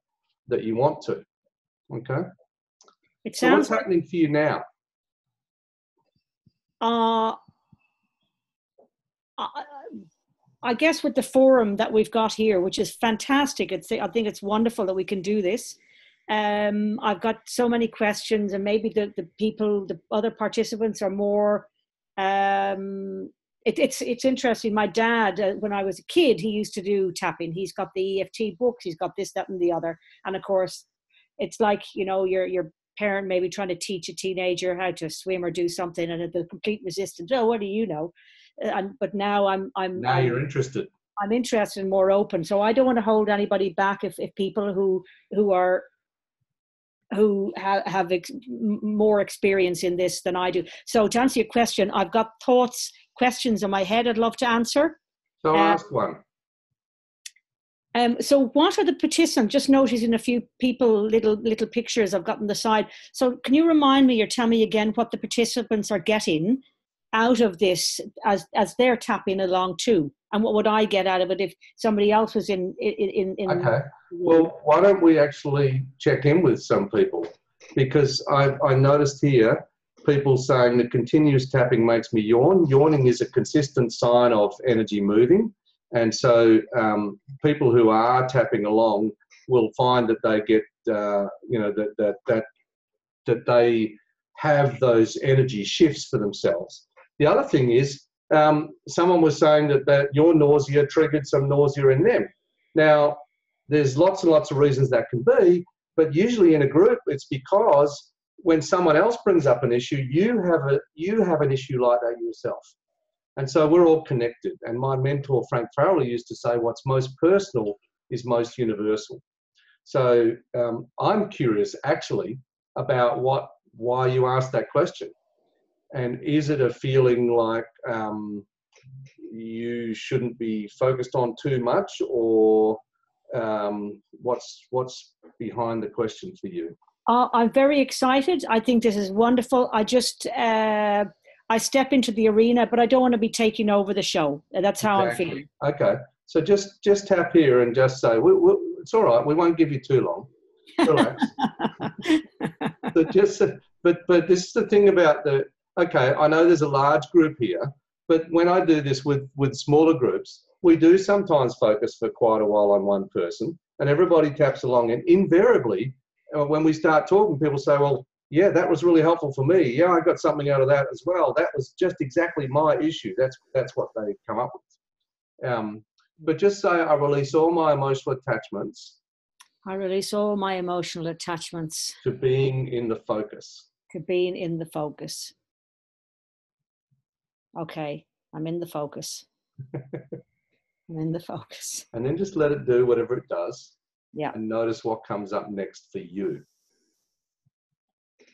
that you want to. Okay. It So what's sounds happening for you now? I guess with the forum that we've got here, which is fantastic, I think it's wonderful that we can do this. I've got so many questions, and maybe the other participants are more. It's interesting. My dad, when I was a kid, he used to do tapping. He's got the EFT books. He's got this, that, and the other. And of course, it's like your parent maybe trying to teach a teenager how to swim or do something, and the complete resistance. Oh, what do you know? But now You're interested. I'm interested and more open. So I don't want to hold anybody back if people who have more experience in this than I do. So to answer your question, I've got questions in my head I'd love to answer. So I'll ask one. So what are the participants? Just noticing a few people, little pictures I've got on the side. So can you remind me or tell me again what the participants are getting out of this as they're tapping along too, and what would I get out of it if somebody else was in Okay. Well, why don't we actually check in with some people? Because I noticed here people saying that continuous tapping makes me yawn. Yawning is a consistent sign of energy moving, and so people who are tapping along will find that they get that they have those energy shifts for themselves. The other thing is, someone was saying that your nausea triggered some nausea in them. Now, there's lots and lots of reasons that can be, but usually in a group, it's because when someone else brings up an issue, you have an issue like that yourself. And so we're all connected. And my mentor, Frank Farrell, used to say, what's most personal is most universal. So I'm curious, actually, about why you asked that question. And is it a feeling like you shouldn't be focused on too much, or what's behind the question for you? I'm very excited. I think this is wonderful. I just I step into the arena, but I don't want to be taking over the show. That's how I'm feeling. Okay, so just tap here and just say, it's all right. We won't give you too long. Relax. But this is the thing about okay, I know there's a large group here, but when I do this with smaller groups, we do sometimes focus for quite a while on one person, and everybody taps along, and invariably, when we start talking, people say, well, yeah, that was really helpful for me. Yeah, I got something out of that as well. That was just exactly my issue. That's what they come up with. But just say, I release all my emotional attachments. I release all my emotional attachments. To being in the focus. To being in the focus. Okay, I'm in the focus. I'm in the focus. And then just let it do whatever it does. Yeah. And notice what comes up next for you.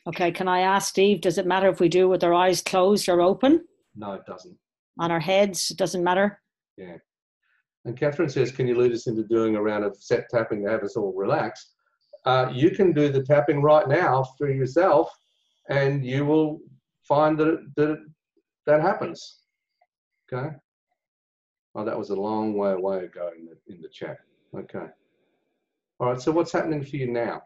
Okay, can I ask Steve, does it matter if we do it with our eyes closed or open? No, it doesn't. On our heads, it doesn't matter? Yeah. And Catherine says, can you lead us into doing a round of set tapping to have us all relax? You can do the tapping right now for yourself, and you will find that happens. Okay. Oh, that was a long way ago in the chat. Okay. All right. So what's happening for you now?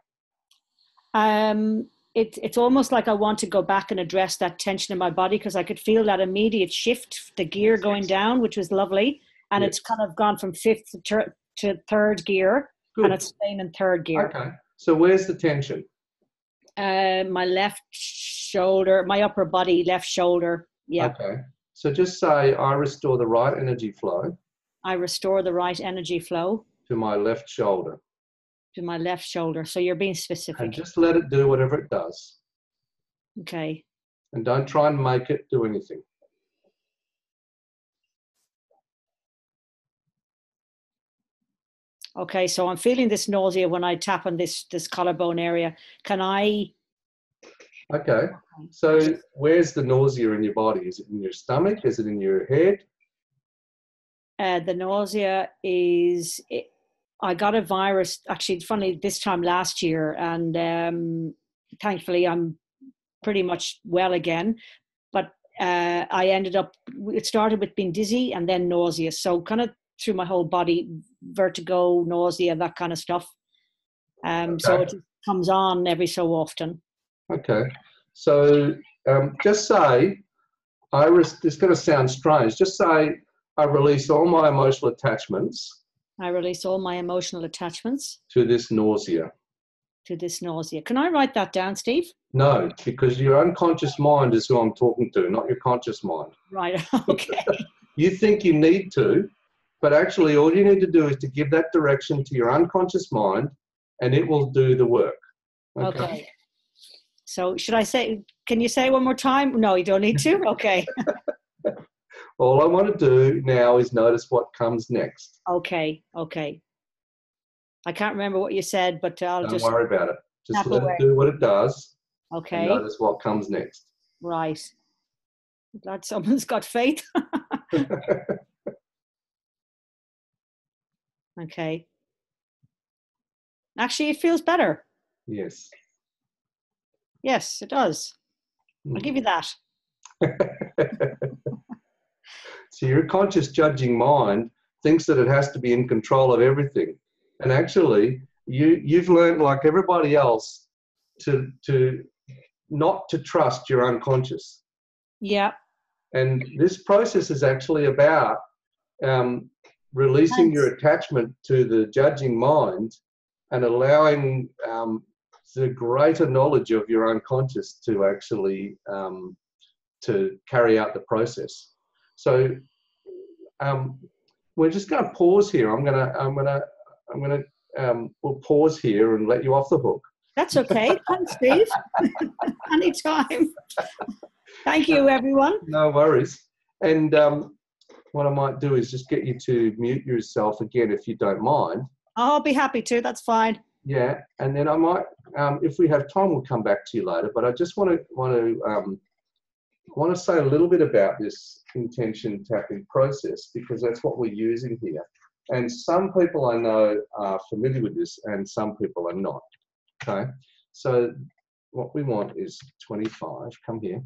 It's almost like I want to go back and address that tension in my body, because I could feel that immediate shift, the gear going down, which was lovely. And it's kind of gone from fifth to third gear. Good. And it's staying in third gear. Okay. So where's the tension? My left shoulder, my upper body, left shoulder. Yeah. Okay. So just say, I restore the right energy flow. I restore the right energy flow. To my left shoulder. To my left shoulder. So you're being specific. And just let it do whatever it does. Okay. And don't try and make it do anything. Okay, so I'm feeling this nausea when I tap on this collarbone area. Can I? Okay, so where's the nausea in your body? Is it in your stomach? Is it in your head? The nausea is, I got a virus, actually, funny, this time last year, and thankfully I'm pretty much well again. But I ended up, it started with being dizzy and then nauseous. So kind of through my whole body, vertigo, nausea, that kind of stuff. So it comes on every so often. Okay. So just say, it's going to sound strange. Just say, I release all my emotional attachments. I release all my emotional attachments. To this nausea. To this nausea. Can I write that down, Steve? No, because your unconscious mind is who I'm talking to, not your conscious mind. Right, okay. You think you need to, but actually all you need to do is to give that direction to your unconscious mind, and it will do the work. Okay. So should I say, can you say one more time? No, you don't need to? Okay. All I want to do now is notice what comes next. Okay, okay. I can't remember what you said, but I'll just... Don't worry about it. Just let it do what it does. Okay. And notice what comes next. Right. I'm glad someone's got faith. Okay. Actually, it feels better. Yes. Yes, it does. I'll give you that. So your conscious judging mind thinks that it has to be in control of everything. And actually, you've learned, like everybody else, to not to trust your unconscious. Yeah. And this process is actually about releasing your attachment to the judging mind and allowing the greater knowledge of your unconscious to actually to carry out the process. So we're just going to pause here. We'll pause here and let you off the hook. That's okay. Thanks, Steve. Anytime. Thank you, everyone. No worries. And what I might do is just get you to mute yourself again, if you don't mind. I'll be happy to. That's fine. Yeah, and then I might, if we have time, we'll come back to you later. But I just want to say a little bit about this intention tapping process, because that's what we're using here. And some people I know are familiar with this, and some people are not. Okay, so what we want is 25. Come here.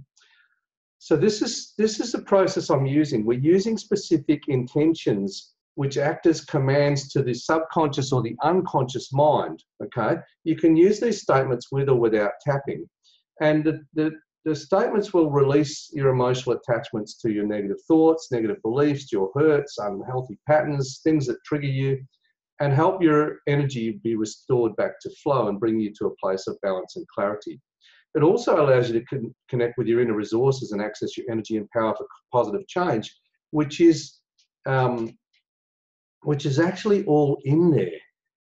So this is the process I'm using. We're using specific intentions which act as commands to the subconscious or the unconscious mind. Okay, you can use these statements with or without tapping, and the the statements will release your emotional attachments to your negative thoughts, negative beliefs, your hurts, unhealthy patterns, things that trigger you, and help your energy be restored back to flow and bring you to a place of balance and clarity. It also allows you to connect with your inner resources and access your energy and power for positive change, which is actually all in there.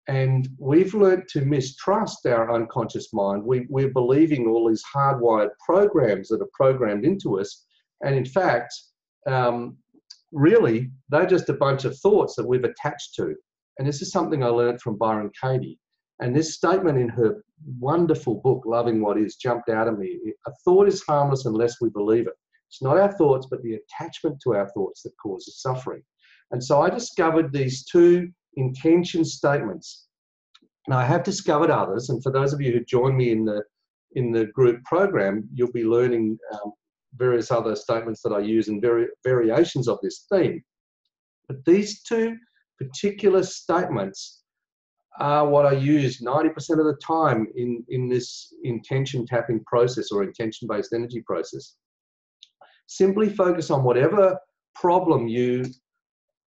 And we've learned to mistrust our unconscious mind. We're believing all these hardwired programs that are programmed into us. And in fact, really, they're just a bunch of thoughts that we've attached to. And this is something I learned from Byron Katie. And this statement in her wonderful book, Loving What Is, jumped out at me. A thought is harmless unless we believe it. It's not our thoughts, but the attachment to our thoughts that causes suffering. And so I discovered these two intention statements. Now I have discovered others, and for those of you who join me in the group program, you'll be learning various other statements that I use and variations of this theme. But these two particular statements are what I use 90% of the time in this intention tapping process or intention-based energy process. Simply focus on whatever problem you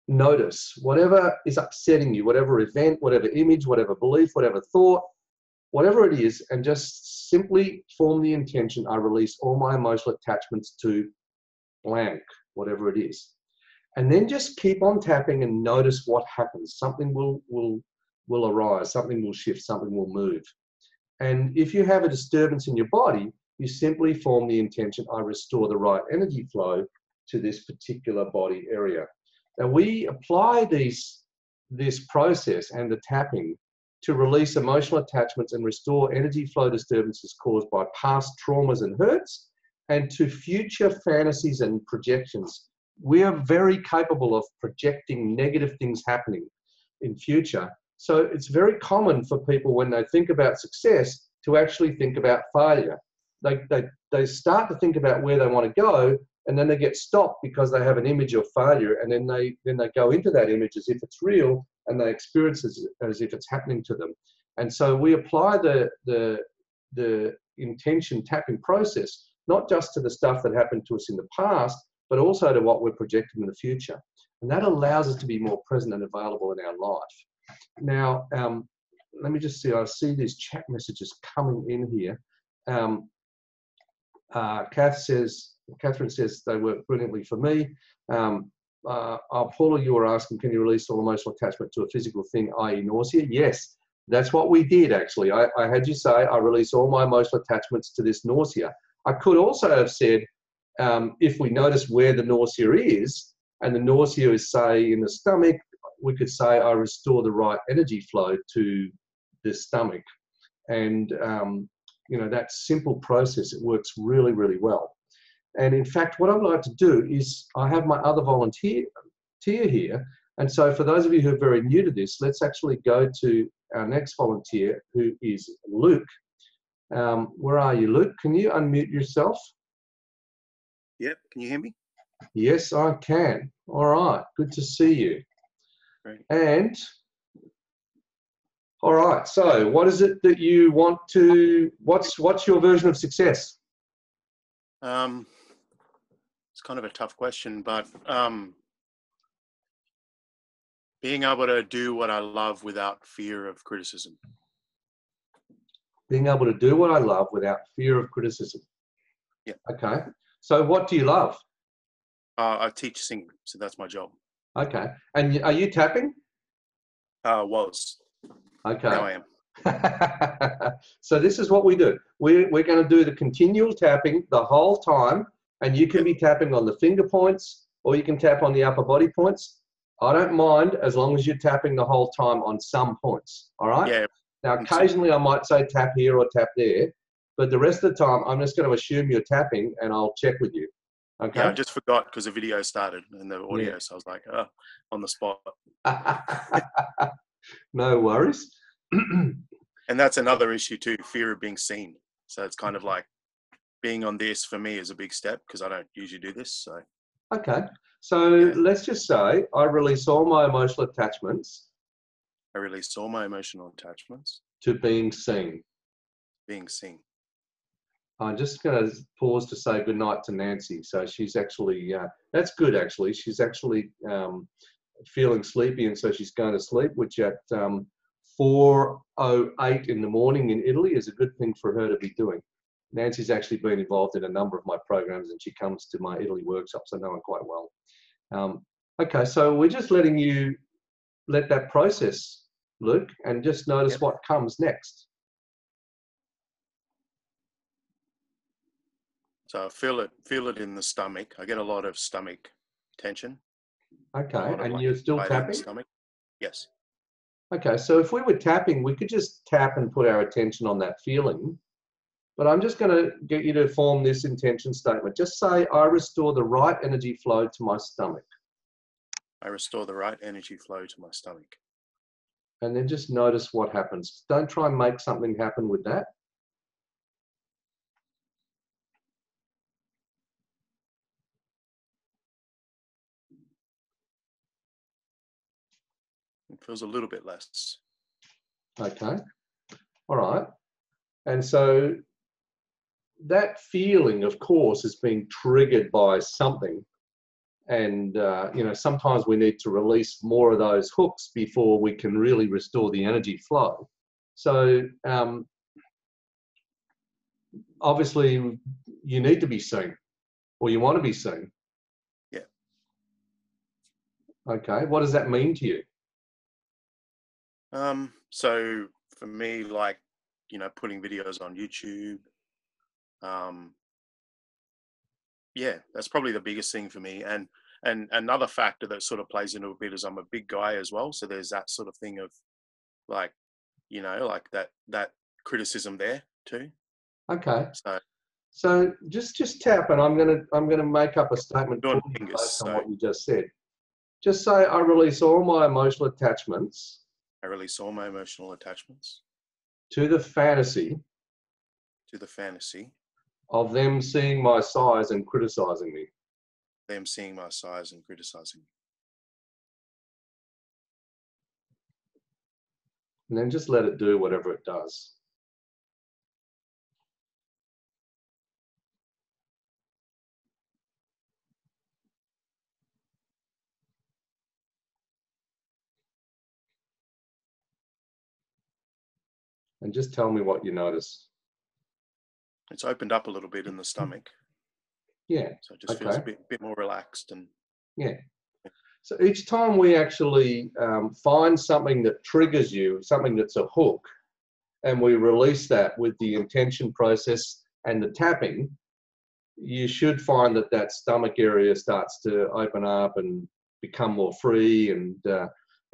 notice, whatever is upsetting you, whatever event, whatever image, whatever belief, whatever thought, whatever it is, and just simply form the intention, I release all my emotional attachments to blank, whatever it is. And then just keep on tapping and notice what happens. Something will arise, something will shift, something will move. And if you have a disturbance in your body, you simply form the intention, I restore the right energy flow to this particular body area. Now we apply this process and the tapping to release emotional attachments and restore energy flow disturbances caused by past traumas and hurts, and to future fantasies and projections. We are very capable of projecting negative things happening in future. So it's very common for people when they think about success to actually think about failure. They start to think about where they want to go, and then they get stopped because they have an image of failure, and then they go into that image as if it's real, and they experience it as if it's happening to them. And so we apply the intention tapping process, not just to the stuff that happened to us in the past, but also to what we're projecting in the future. And that allows us to be more present and available in our life. Now, let me just see, I see these chat messages coming in here. Catherine says they work brilliantly for me. Paula, you were asking, can you release all emotional attachment to a physical thing, i.e. nausea? Yes, that's what we did actually. I had you say, I release all my emotional attachments to this nausea. I could also have said, if we notice where the nausea is, and the nausea is, say, in the stomach, we could say, I restore the right energy flow to the stomach. And, you know, that simple process, it works really, really well. And in fact, what I'd like to do is, I have my other volunteer here. And so for those of you who are very new to this, let's actually go to our next volunteer, who is Luke. Where are you, Luke? Can you unmute yourself? Yep, can you hear me? Yes, I can. All right, good to see you. Great. And, all right, so what is it that you want to, what's your version of success? It's kind of a tough question, but being able to do what I love without fear of criticism. Being able to do what I love without fear of criticism. Yeah. Okay. So what do you love? I teach singing, so that's my job. Okay. And are you tapping? Was. Okay. Now I am. So this is what we do. We're going to do the continual tapping the whole time, and you can be tapping on the finger points, or you can tap on the upper body points. I don't mind as long as you're tapping the whole time on some points. All right? Yeah. Now, occasionally I might say tap here or tap there, but the rest of the time I'm just going to assume you're tapping, and I'll check with you. Okay? Yeah, I just forgot because the video started and the audio, so I was like, oh, on the spot. No worries. And that's another issue too, fear of being seen. So it's kind of like being on this for me is a big step because I don't usually do this. So. Okay. So let's just say I release all my emotional attachments. I release all my emotional attachments. To being seen. Being seen. I'm just going to pause to say goodnight to Nancy. So she's actually, that's good actually. She's actually feeling sleepy, and so she's going to sleep, which at 4:08 in the morning in Italy is a good thing for her to be doing. Nancy's actually been involved in a number of my programs, and she comes to my Italy workshops. I know her quite well. Okay, so we're just letting you let that process, Luke, and just notice what comes next. So I feel it in the stomach. I get a lot of stomach tension. Okay, and you're still tapping? Stomach. Yes. Okay, so if we were tapping, we could just tap and put our attention on that feeling. But I'm just going to get you to form this intention statement. Just say, I restore the right energy flow to my stomach. I restore the right energy flow to my stomach. And then just notice what happens. Don't try and make something happen with that. It feels a little bit less. Okay. All right. And so that feeling, of course, is being triggered by something. And, you know, sometimes we need to release more of those hooks before we can really restore the energy flow. So obviously you need to be seen, or you want to be seen. Yeah. Okay. What does that mean to you? So for me, like, you know, putting videos on YouTube, yeah, that's probably the biggest thing for me. And another factor that sort of plays into a bit is I'm a big guy as well. So there's that sort of thing of like, you know, like that criticism there too. Okay. So just tap, and I'm gonna make up a statement for you based on what you just said. Just say, I release all my emotional attachments. I release all my emotional attachments To the fantasy. To the fantasy. Of them seeing my size and criticizing me. Them seeing my size and criticizing me. And then just let it do whatever it does. And just tell me what you notice. It's opened up a little bit in the stomach. Yeah. So it just feels a bit more relaxed. And yeah. So each time we actually find something that triggers you, something that's a hook, and we release that with the intention process and the tapping, you should find that that stomach area starts to open up and become more free, and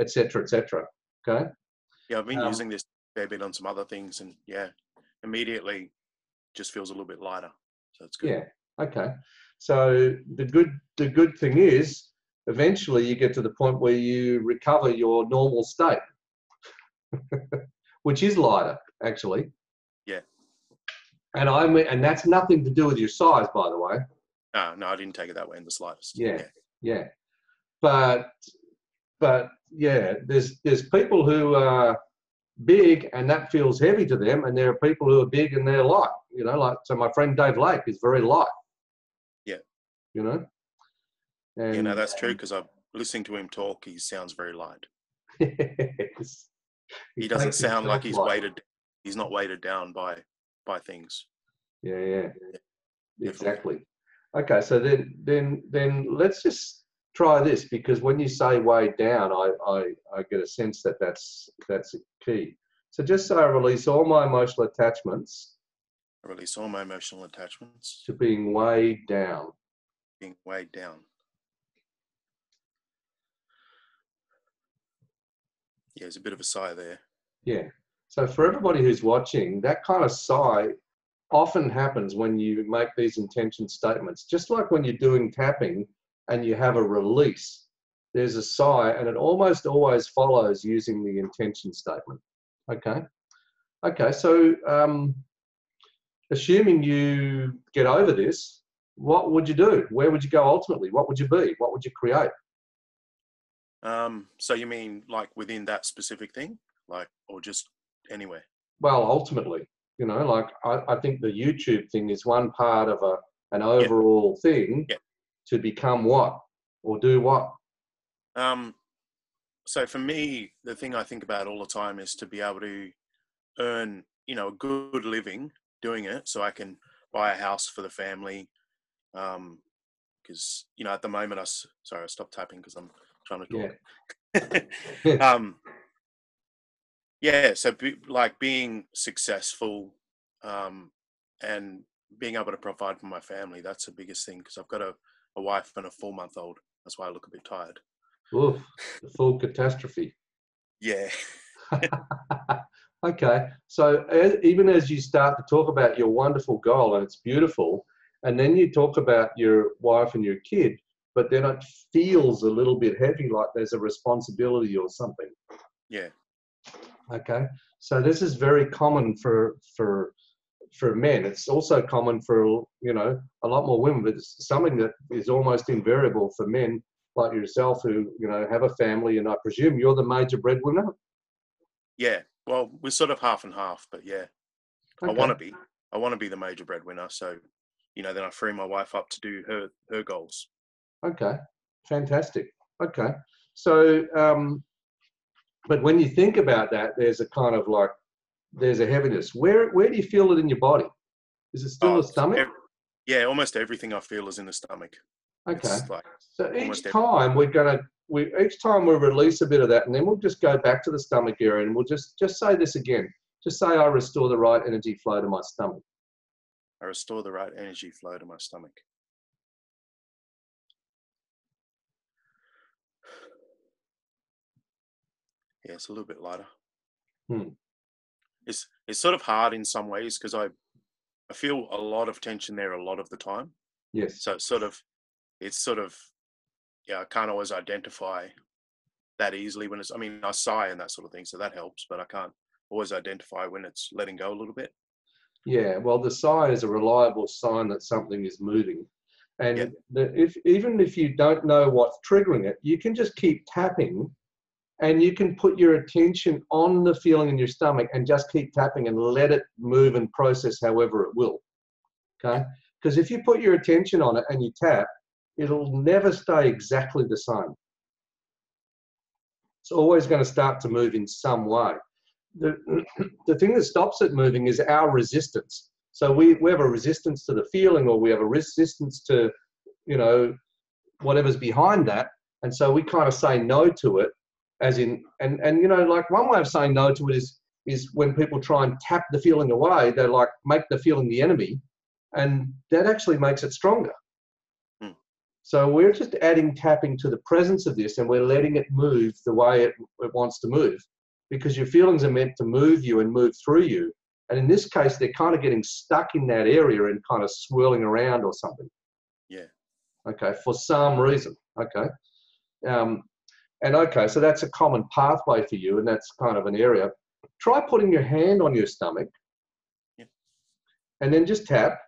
et cetera, et cetera. Okay. Yeah, I've been using this a fair bit on some other things, and yeah, immediately just feels a little bit lighter. So it's good. Yeah. Okay. So the good thing is, eventually you get to the point where you recover your normal state, which is lighter, actually. Yeah. And that's nothing to do with your size, by the way. No, I didn't take it that way in the slightest. Yeah. But yeah, there's people who are big and that feels heavy to them, and there are people who are big and they're light. You know, like, so my friend Dave Lake is very light. Yeah. You know. And, yeah, no, that's true, because I'm listening to him talk. He sounds very light. Yes. He doesn't sound like he's weighted. He's not weighted down by things. Yeah. Exactly. Okay, so then let's just try this, because when you say weighed down, I get a sense that that's key. So just say, I release all my emotional attachments. I release all my emotional attachments to being weighed down. Being weighed down. Yeah, there's a bit of a sigh there. Yeah. So for everybody who's watching, that kind of sigh often happens when you make these intention statements. Just like when you're doing tapping and you have a release, there's a sigh, and it almost always follows using the intention statement. Okay, so assuming you get over this, what would you do? Where would you go ultimately? What would you be? What would you create? So you mean like within that specific thing, like, or just anywhere? Well, ultimately. You know, like I think the YouTube thing is one part of an Yeah. overall thing Yeah. to become what or do what. So for me, the thing I think about all the time is to be able to earn, you know, a good living doing it, so I can buy a house for the family. Because you know, at the moment, sorry, I stopped tapping because I'm trying to talk. Yeah. Yeah. So like being successful, and being able to provide for my family, that's the biggest thing, because I've got a wife and a 4-month-old. That's why I look a bit tired. Oof, the full catastrophe. Yeah. Okay, so even as you start to talk about your wonderful goal, and it's beautiful, and then you talk about your wife and your kid, but then it feels a little bit heavy, like there's a responsibility or something. Yeah. Okay, so this is very common for men. It's also common for, you know, a lot more women, but it's something that is almost invariable for men like yourself who, you know, have a family, and I presume you're the major breadwinner. Yeah. Well, we're sort of half and half, but yeah, Okay. I want to be the major breadwinner. So, you know, then I free my wife up to do her goals. Okay, fantastic. Okay, so but when you think about that, there's a kind of like, there's a heaviness. Where do you feel it in your body? Is it still the stomach? Yeah, almost everything I feel is in the stomach. Okay, It's like so each time each time we release a bit of that, and then we'll just go back to the stomach area, and we'll just say this again. Just say, I restore the right energy flow to my stomach. I restore the right energy flow to my stomach. Yeah, it's a little bit lighter. It's sort of hard in some ways, because I feel a lot of tension there a lot of the time. Yes. So it's sort of yeah, I can't always identify that easily when I mean, I sigh and that sort of thing, so that helps, but I can't always identify when it's letting go a little bit. Yeah, well, the sigh is a reliable sign that something is moving. And Yeah. Even if you don't know what's triggering it, you can just keep tapping, and you can put your attention on the feeling in your stomach and just keep tapping and let it move and process however it will. Okay? Because if you put your attention on it and you tap, it'll never stay exactly the same. It's always going to start to move in some way. The thing that stops it moving is our resistance. So we have a resistance to the feeling, or we have a resistance to, you know, whatever's behind that. And so we kind of say no to it, as in, and you know, like one way of saying no to it is when people try and tap the feeling away, they like make the feeling the enemy, and that actually makes it stronger. So we're just adding tapping to the presence of this, and we're letting it move the way it wants to move, because your feelings are meant to move you and move through you. And in this case, they're kind of getting stuck in that area and kind of swirling around or something. Yeah. Okay, for some reason. Okay. And okay, so that's a common pathway for you, and that's kind of an area. Try putting your hand on your stomach, and then just tap,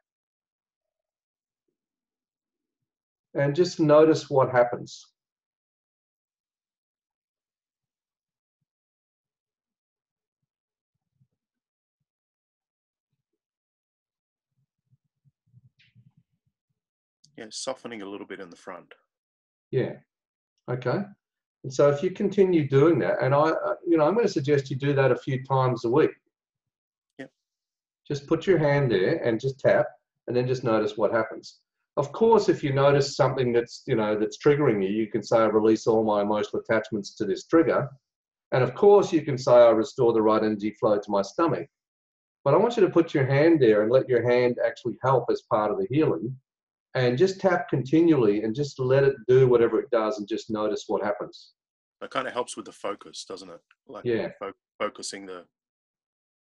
and just notice what happens. Yeah, softening a little bit in the front. Yeah. Okay. And so if you continue doing that, and I'm going to suggest you do that a few times a week. Yep. Just put your hand there and just tap, and then just notice what happens. Of course, if you notice something that's triggering you, you can say, I release all my emotional attachments to this trigger. And of course, you can say, I restore the right energy flow to my stomach. But I want you to put your hand there and let your hand actually help as part of the healing. And just tap continually and just let it do whatever it does, and just notice what happens. It kind of helps with the focus, doesn't it? Like focusing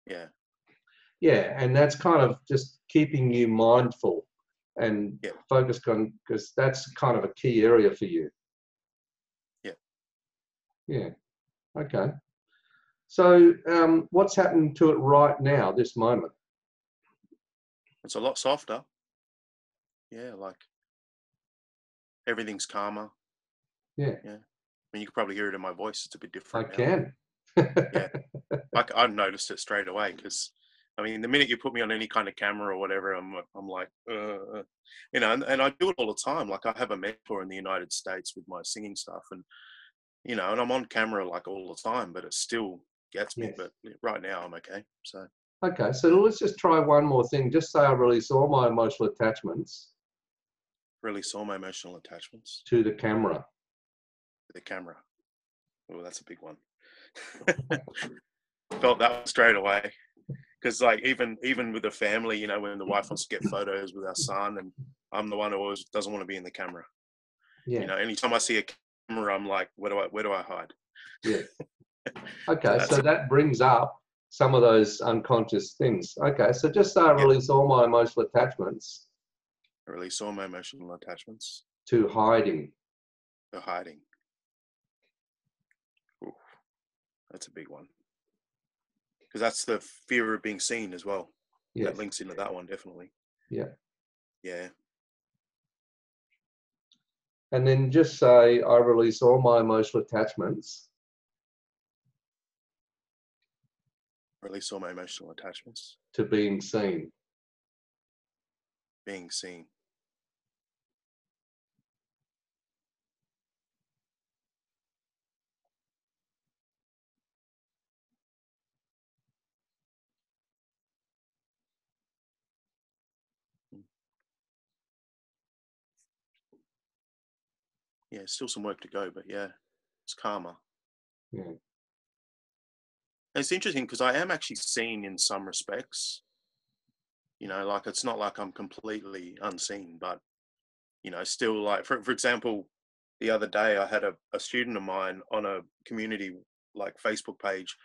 Yeah, and that's kind of just keeping you mindful and focused on, because that's kind of a key area for you. Yeah. Okay. So what's happening to it right now, this moment? It's a lot softer. Yeah, like everything's calmer. Yeah. I mean, you can probably hear it in my voice. It's a bit different. I can. Yeah, I've noticed it straight away, because I mean, the minute you put me on any kind of camera or whatever, I'm like, you know, and I do it all the time. Like I have a mentor in the United States with my singing stuff, and you know, and I'm on camera like all the time, but it still gets me. Yes. But right now I'm okay. So Okay, so let's just try one more thing. Just say I release all my emotional attachments release all my emotional attachments to the camera. to the camera. Oh, that's a big one. Felt that one straight away. Because like even with the family, you know, when the wife wants to get photos with our son, and I'm the one who always doesn't want to be in the camera. Yeah. You know, anytime I see a camera, I'm like, where do I hide? Yeah. Okay, so that brings up some of those unconscious things. Okay, so just say I release all my emotional attachments. I release all my emotional attachments to hiding. to hiding. Ooh, that's a big one. Because that's the fear of being seen as well. Yes. That links into that one, definitely. Yeah. Yeah. And then just say, I release all my emotional attachments. Release all my emotional attachments. To being seen. Being seen. Yeah, still some work to go, but yeah, it's calmer. Yeah. And it's interesting because I am actually seen in some respects. You know, like it's not like I'm completely unseen, but you know, still like for example, the other day I had a student of mine on a community like Facebook page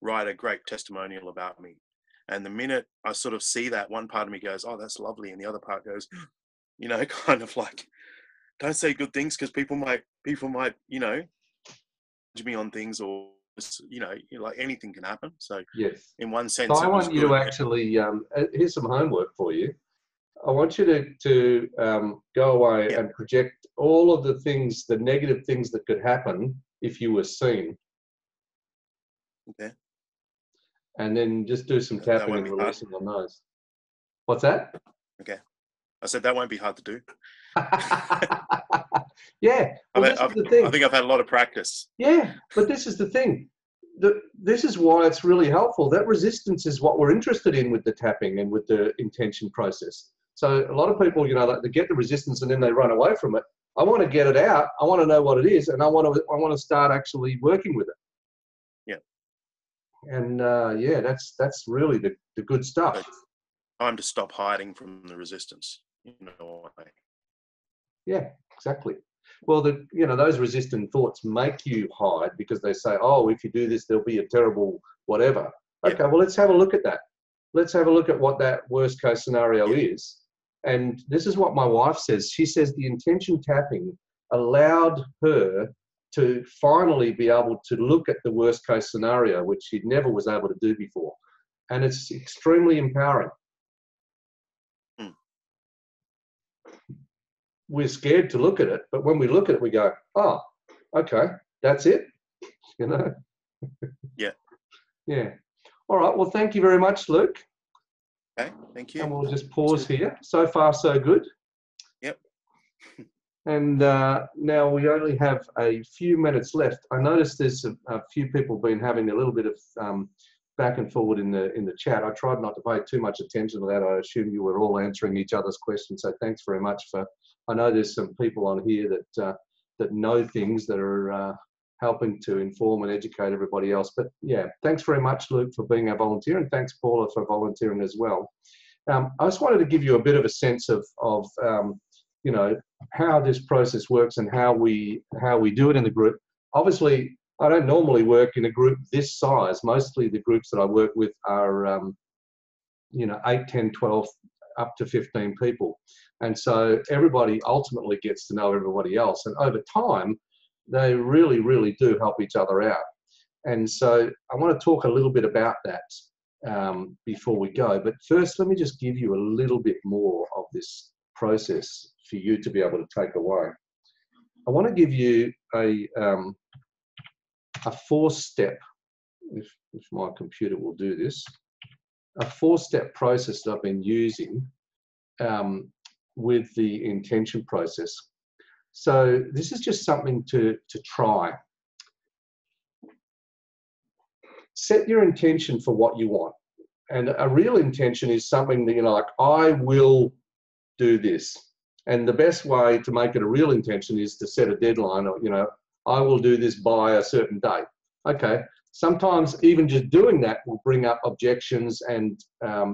write a great testimonial about me. And the minute I sort of see that, one part of me goes, oh, that's lovely. And the other part goes, you know, kind of like, don't say good things because people might, you know, judge me on things, or, you know, like anything can happen. So yes. in one So sense, I it was want you good. to actually, here's some homework for you. I want you to go away and project all of the things, the negative things that could happen if you were seen. Okay. And then just do some tapping and releasing on those. What's that? Okay. I said that won't be hard to do. Yeah. Well, this is the thing. I think I've had a lot of practice. Yeah, but this is the thing. This is why it's really helpful. That resistance is what we're interested in with the tapping and with the intention process. So a lot of people, you know, like they get the resistance and then they run away from it. I want to get it out. I want to know what it is, and I want to start actually working with it. Yeah. And yeah, that's really the good stuff. So time to stop hiding from the resistance. You know. Yeah, exactly. Well, you know, those resistant thoughts make you hide because they say, oh, if you do this, there'll be a terrible whatever. Okay, well, let's have a look at that. Let's have a look at what that worst case scenario is. And this is what my wife says. She says the intention tapping allowed her to finally be able to look at the worst case scenario, which she never was able to do before. And it's extremely empowering. We're scared to look at it, but when we look at it, we go, oh, okay, that's it, you know? Yeah. Yeah. All right, well, thank you very much, Luke. Okay, thank you. And we'll just pause here. So far, so good. Yep. And now we only have a few minutes left. I noticed there's a few people been having a little bit of back and forward in the chat. I tried not to pay too much attention to that. I assume you were all answering each other's questions. So thanks very much for. I know there's some people on here that know things that are helping to inform and educate everybody else. But yeah, thanks very much, Luke, for being our volunteer, and thanks, Paula, for volunteering as well. I just wanted to give you a bit of a sense of you know, how this process works and how we do it in the group. Obviously, I don't normally work in a group this size. Mostly the groups that I work with are, you know, 8, 10, 12, up to 15 people. And so everybody ultimately gets to know everybody else. And over time, they really, really do help each other out. And so I want to talk a little bit about that before we go. But first, let me just give you a little bit more of this process for you to be able to take away. I want to give you a 4-step, if my computer will do this, a 4-step process that I've been using with the intention process. So this is just something to try. Set your intention for what you want. And a real intention is something that, you know, like, I will do this. And the best way to make it a real intention is to set a deadline, or, you know, I will do this by a certain date. Okay. Sometimes even just doing that will bring up objections and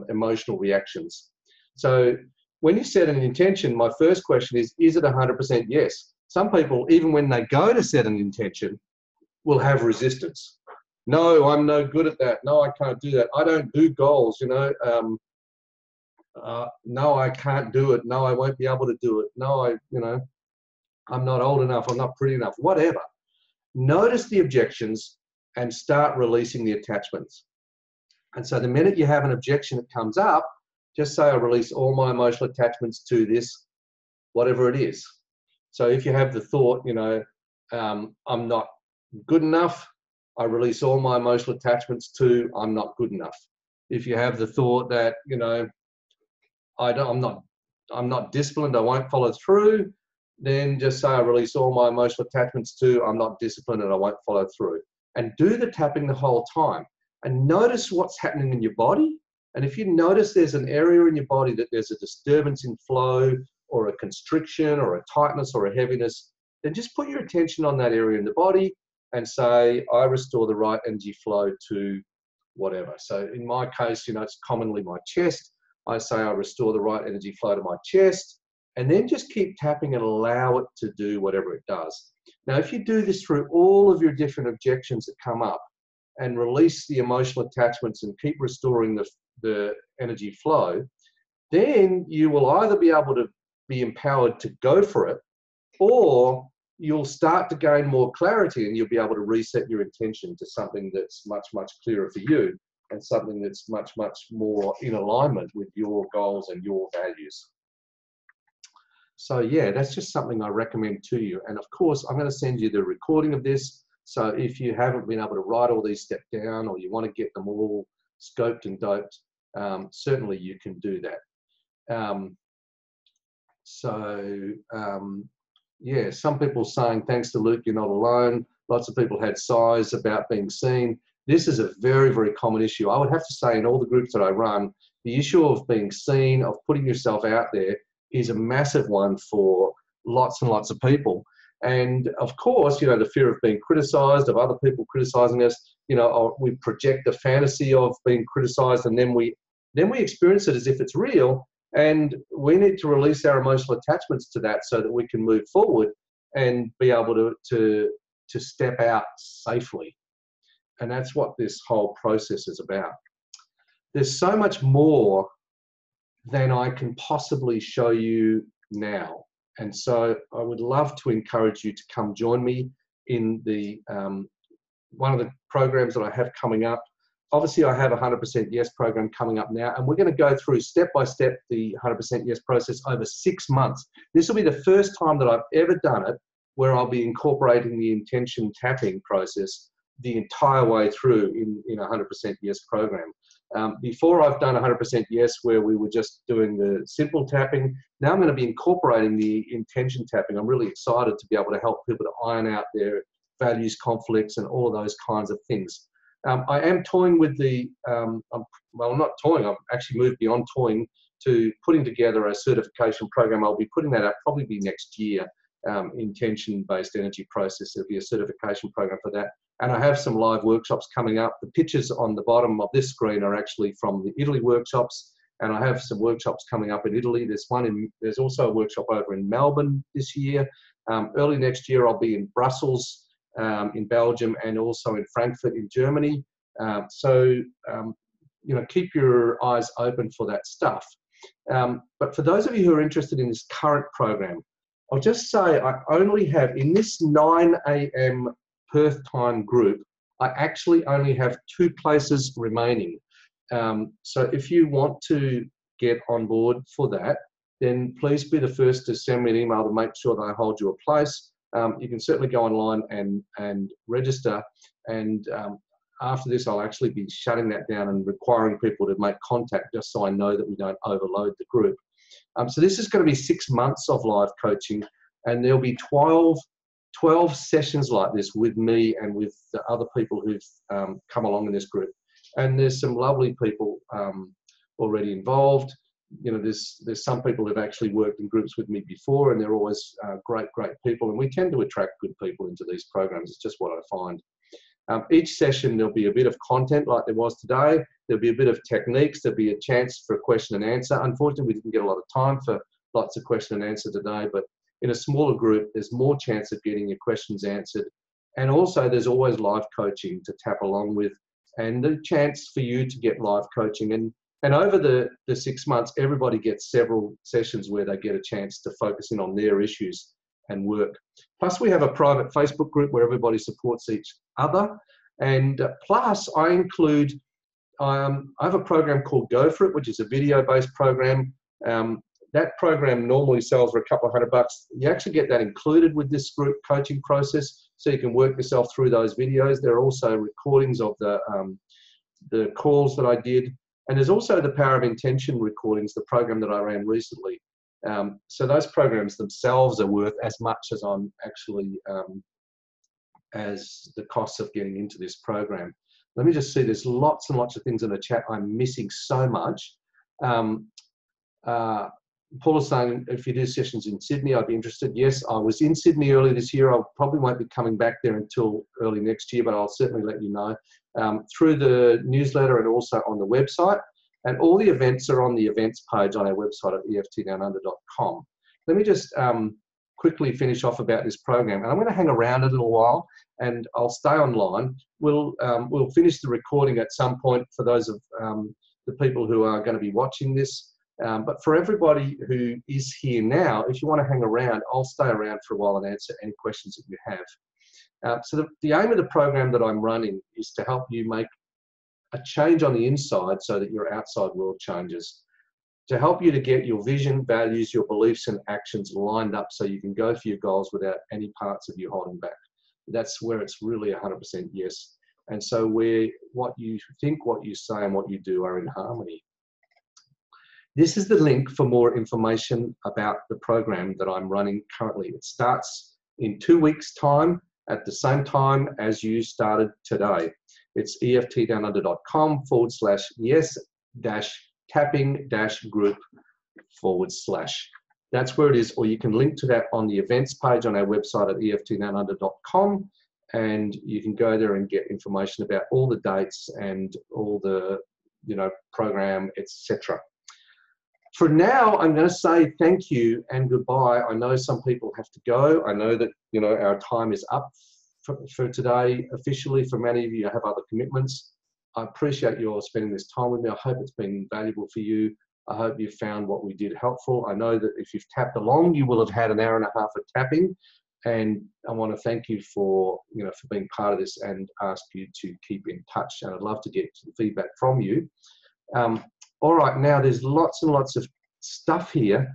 emotional reactions. So when you set an intention, my first question is it 100% yes? Some people, even when they go to set an intention, will have resistance. No, I'm no good at that. No, I can't do that. I don't do goals, you know. No, I can't do it. No, I won't be able to do it. No, you know, I'm not old enough. I'm not pretty enough. Whatever. Notice the objections and start releasing the attachments. And so the minute you have an objection that comes up, just say, I release all my emotional attachments to this, whatever it is. So if you have the thought, you know, I'm not good enough, I release all my emotional attachments to I'm not good enough. If you have the thought that, you know, I'm not disciplined, I won't follow through, then just say I release all my emotional attachments to I'm not disciplined and I won't follow through. And do the tapping the whole time. And notice what's happening in your body. And if you notice there's an area in your body that there's a disturbance in flow or a constriction or a tightness or a heaviness, then just put your attention on that area in the body and say, I restore the right energy flow to whatever. So in my case, you know, it's commonly my chest. I say I restore the right energy flow to my chest, and then just keep tapping and allow it to do whatever it does. Now, if you do this through all of your different objections that come up and release the emotional attachments and keep restoring the energy flow, then you will either be able to be empowered to go for it, or you'll start to gain more clarity and you'll be able to reset your intention to something that's much, much clearer for you and something that's much, much more in alignment with your goals and your values. So yeah, that's just something I recommend to you. And of course, I'm going to send you the recording of this. So if you haven't been able to write all these steps down, or you want to get them all scoped and doped, certainly you can do that. Yeah, some people saying, thanks to Luke, you're not alone. Lots of people had sighs about being seen. This is a very, very common issue. I would have to say in all the groups that I run, the issue of being seen, of putting yourself out there, is a massive one for lots and lots of people. And of course, you know, the fear of being criticized, of other people criticizing us, you know, we project the fantasy of being criticized, and then we experience it as if it's real. And we need to release our emotional attachments to that so that we can move forward and be able to step out safely. And that's what this whole process is about. There's so much more than I can possibly show you now. And so I would love to encourage you to come join me in the one of the programs that I have coming up. Obviously, I have a 100% Yes program coming up now, and we're going to go through step by step the 100% Yes process over 6 months. This will be the first time that I've ever done it where I'll be incorporating the intention tapping process the entire way through in a 100% Yes program. Before I've done 100% Yes, where we were just doing the simple tapping. Now I'm going to be incorporating the intention tapping. I'm really excited to be able to help people to iron out their values, conflicts, and all of those kinds of things. I am toying with the, well, not toying, I've actually moved beyond toying to putting together a certification program. I'll be putting that out probably next year, intention-based energy process. There'll be a certification program for that. And I have some live workshops coming up. The pictures on the bottom of this screen are actually from the Italy workshops, and I have some workshops coming up in Italy. There's also a workshop over in Melbourne this year. Early next year, I'll be in Brussels, in Belgium, and also in Frankfurt in Germany. You know, keep your eyes open for that stuff. But for those of you who are interested in this current program, I'll just say I only have, in this 9 a.m. Perth time group, I actually only have 2 places remaining. So if you want to get on board for that, then please be the first to send me an email to make sure that I hold you a place. You can certainly go online and register, and after this, I'll actually be shutting that down and requiring people to make contact just so I know that we don't overload the group. So this is going to be 6 months of live coaching, and there'll be 12 sessions like this with me and with the other people who've come along in this group. And there's some lovely people already involved. You know, there's some people who've actually worked in groups with me before, and they're always great people. And we tend to attract good people into these programs. It's just what I find. Each session, there'll be a bit of content like there was today. There'll be a bit of techniques. There'll be a chance for a question and answer. Unfortunately, we didn't get a lot of time for lots of question and answer today, but in a smaller group, there's more chance of getting your questions answered. And also, there's always live coaching to tap along with, and the chance for you to get live coaching. And over the 6 months, everybody gets several sessions where they get a chance to focus in on their issues and work. Plus, we have a private Facebook group where everybody supports each other. And plus, I include, I have a program called Go For It, which is a video-based program. That program normally sells for a couple of $100. You actually get that included with this group coaching process, so you can work yourself through those videos. There are also recordings of the calls that I did. And there's also the Power of Intention recordings, the program that I ran recently. So those programs themselves are worth as much as I'm actually, as the costs of getting into this program. Let me just see, there's lots and lots of things in the chat. I'm missing so much. Paul is saying, if you do sessions in Sydney, I'd be interested. Yes, I was in Sydney early this year. I probably won't be coming back there until early next year, but I'll certainly let you know through the newsletter and also on the website. And all the events are on the events page on our website at EFTdownunder.com. Let me just quickly finish off about this program. And I'm going to hang around a little while and I'll stay online. We'll finish the recording at some point for those of the people who are going to be watching this. But for everybody who is here now, if you want to hang around, I'll stay around for a while and answer any questions that you have. So the aim of the program that I'm running is to help you make a change on the inside so that your outside world changes. To help you to get your vision, values, your beliefs and actions lined up so you can go for your goals without any parts of you holding back. That's where it's really 100% yes. And so where what you think, what you say and what you do are in harmony. This is the link for more information about the program that I'm running currently. It starts in 2 weeks' time at the same time as you started today. It's EFTdownunder.com/yes-tapping-group/. That's where it is, or you can link to that on the events page on our website at EFTdownunder.com, and you can go there and get information about all the dates and all the, program, etc. For now, I'm going to say thank you and goodbye. I know some people have to go. I know that, our time is up for today officially. For many of you, I have other commitments. I appreciate you all spending this time with me. I hope it's been valuable for you. I hope you found what we did helpful. I know that if you've tapped along, you will have had an hour and a half of tapping. And I want to thank you for, for being part of this and ask you to keep in touch. And I'd love to get some feedback from you. All right, now there's lots and lots of stuff here.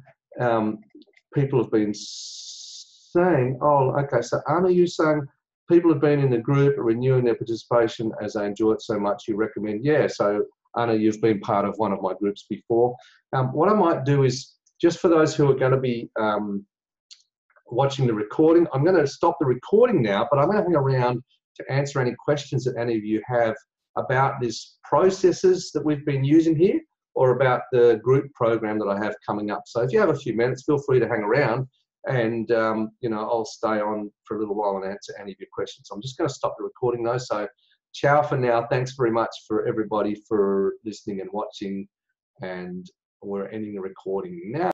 People have been saying, oh, okay, so Anna, you saying people have been in the group renewing their participation as they enjoy it so much, you recommend? Yeah, so Anna, you've been part of one of my groups before. What I might do is, just for those who are going to be watching the recording, I'm going to stop the recording now, but I'm going to hang around to answer any questions that any of you have about these processes that we've been using here, or about the group program that I have coming up. So if you have a few minutes, feel free to hang around, and I'll stay on for a little while and answer any of your questions. I'm just going to stop the recording though. So ciao for now. Thanks very much for everybody for listening and watching, and we're ending the recording now.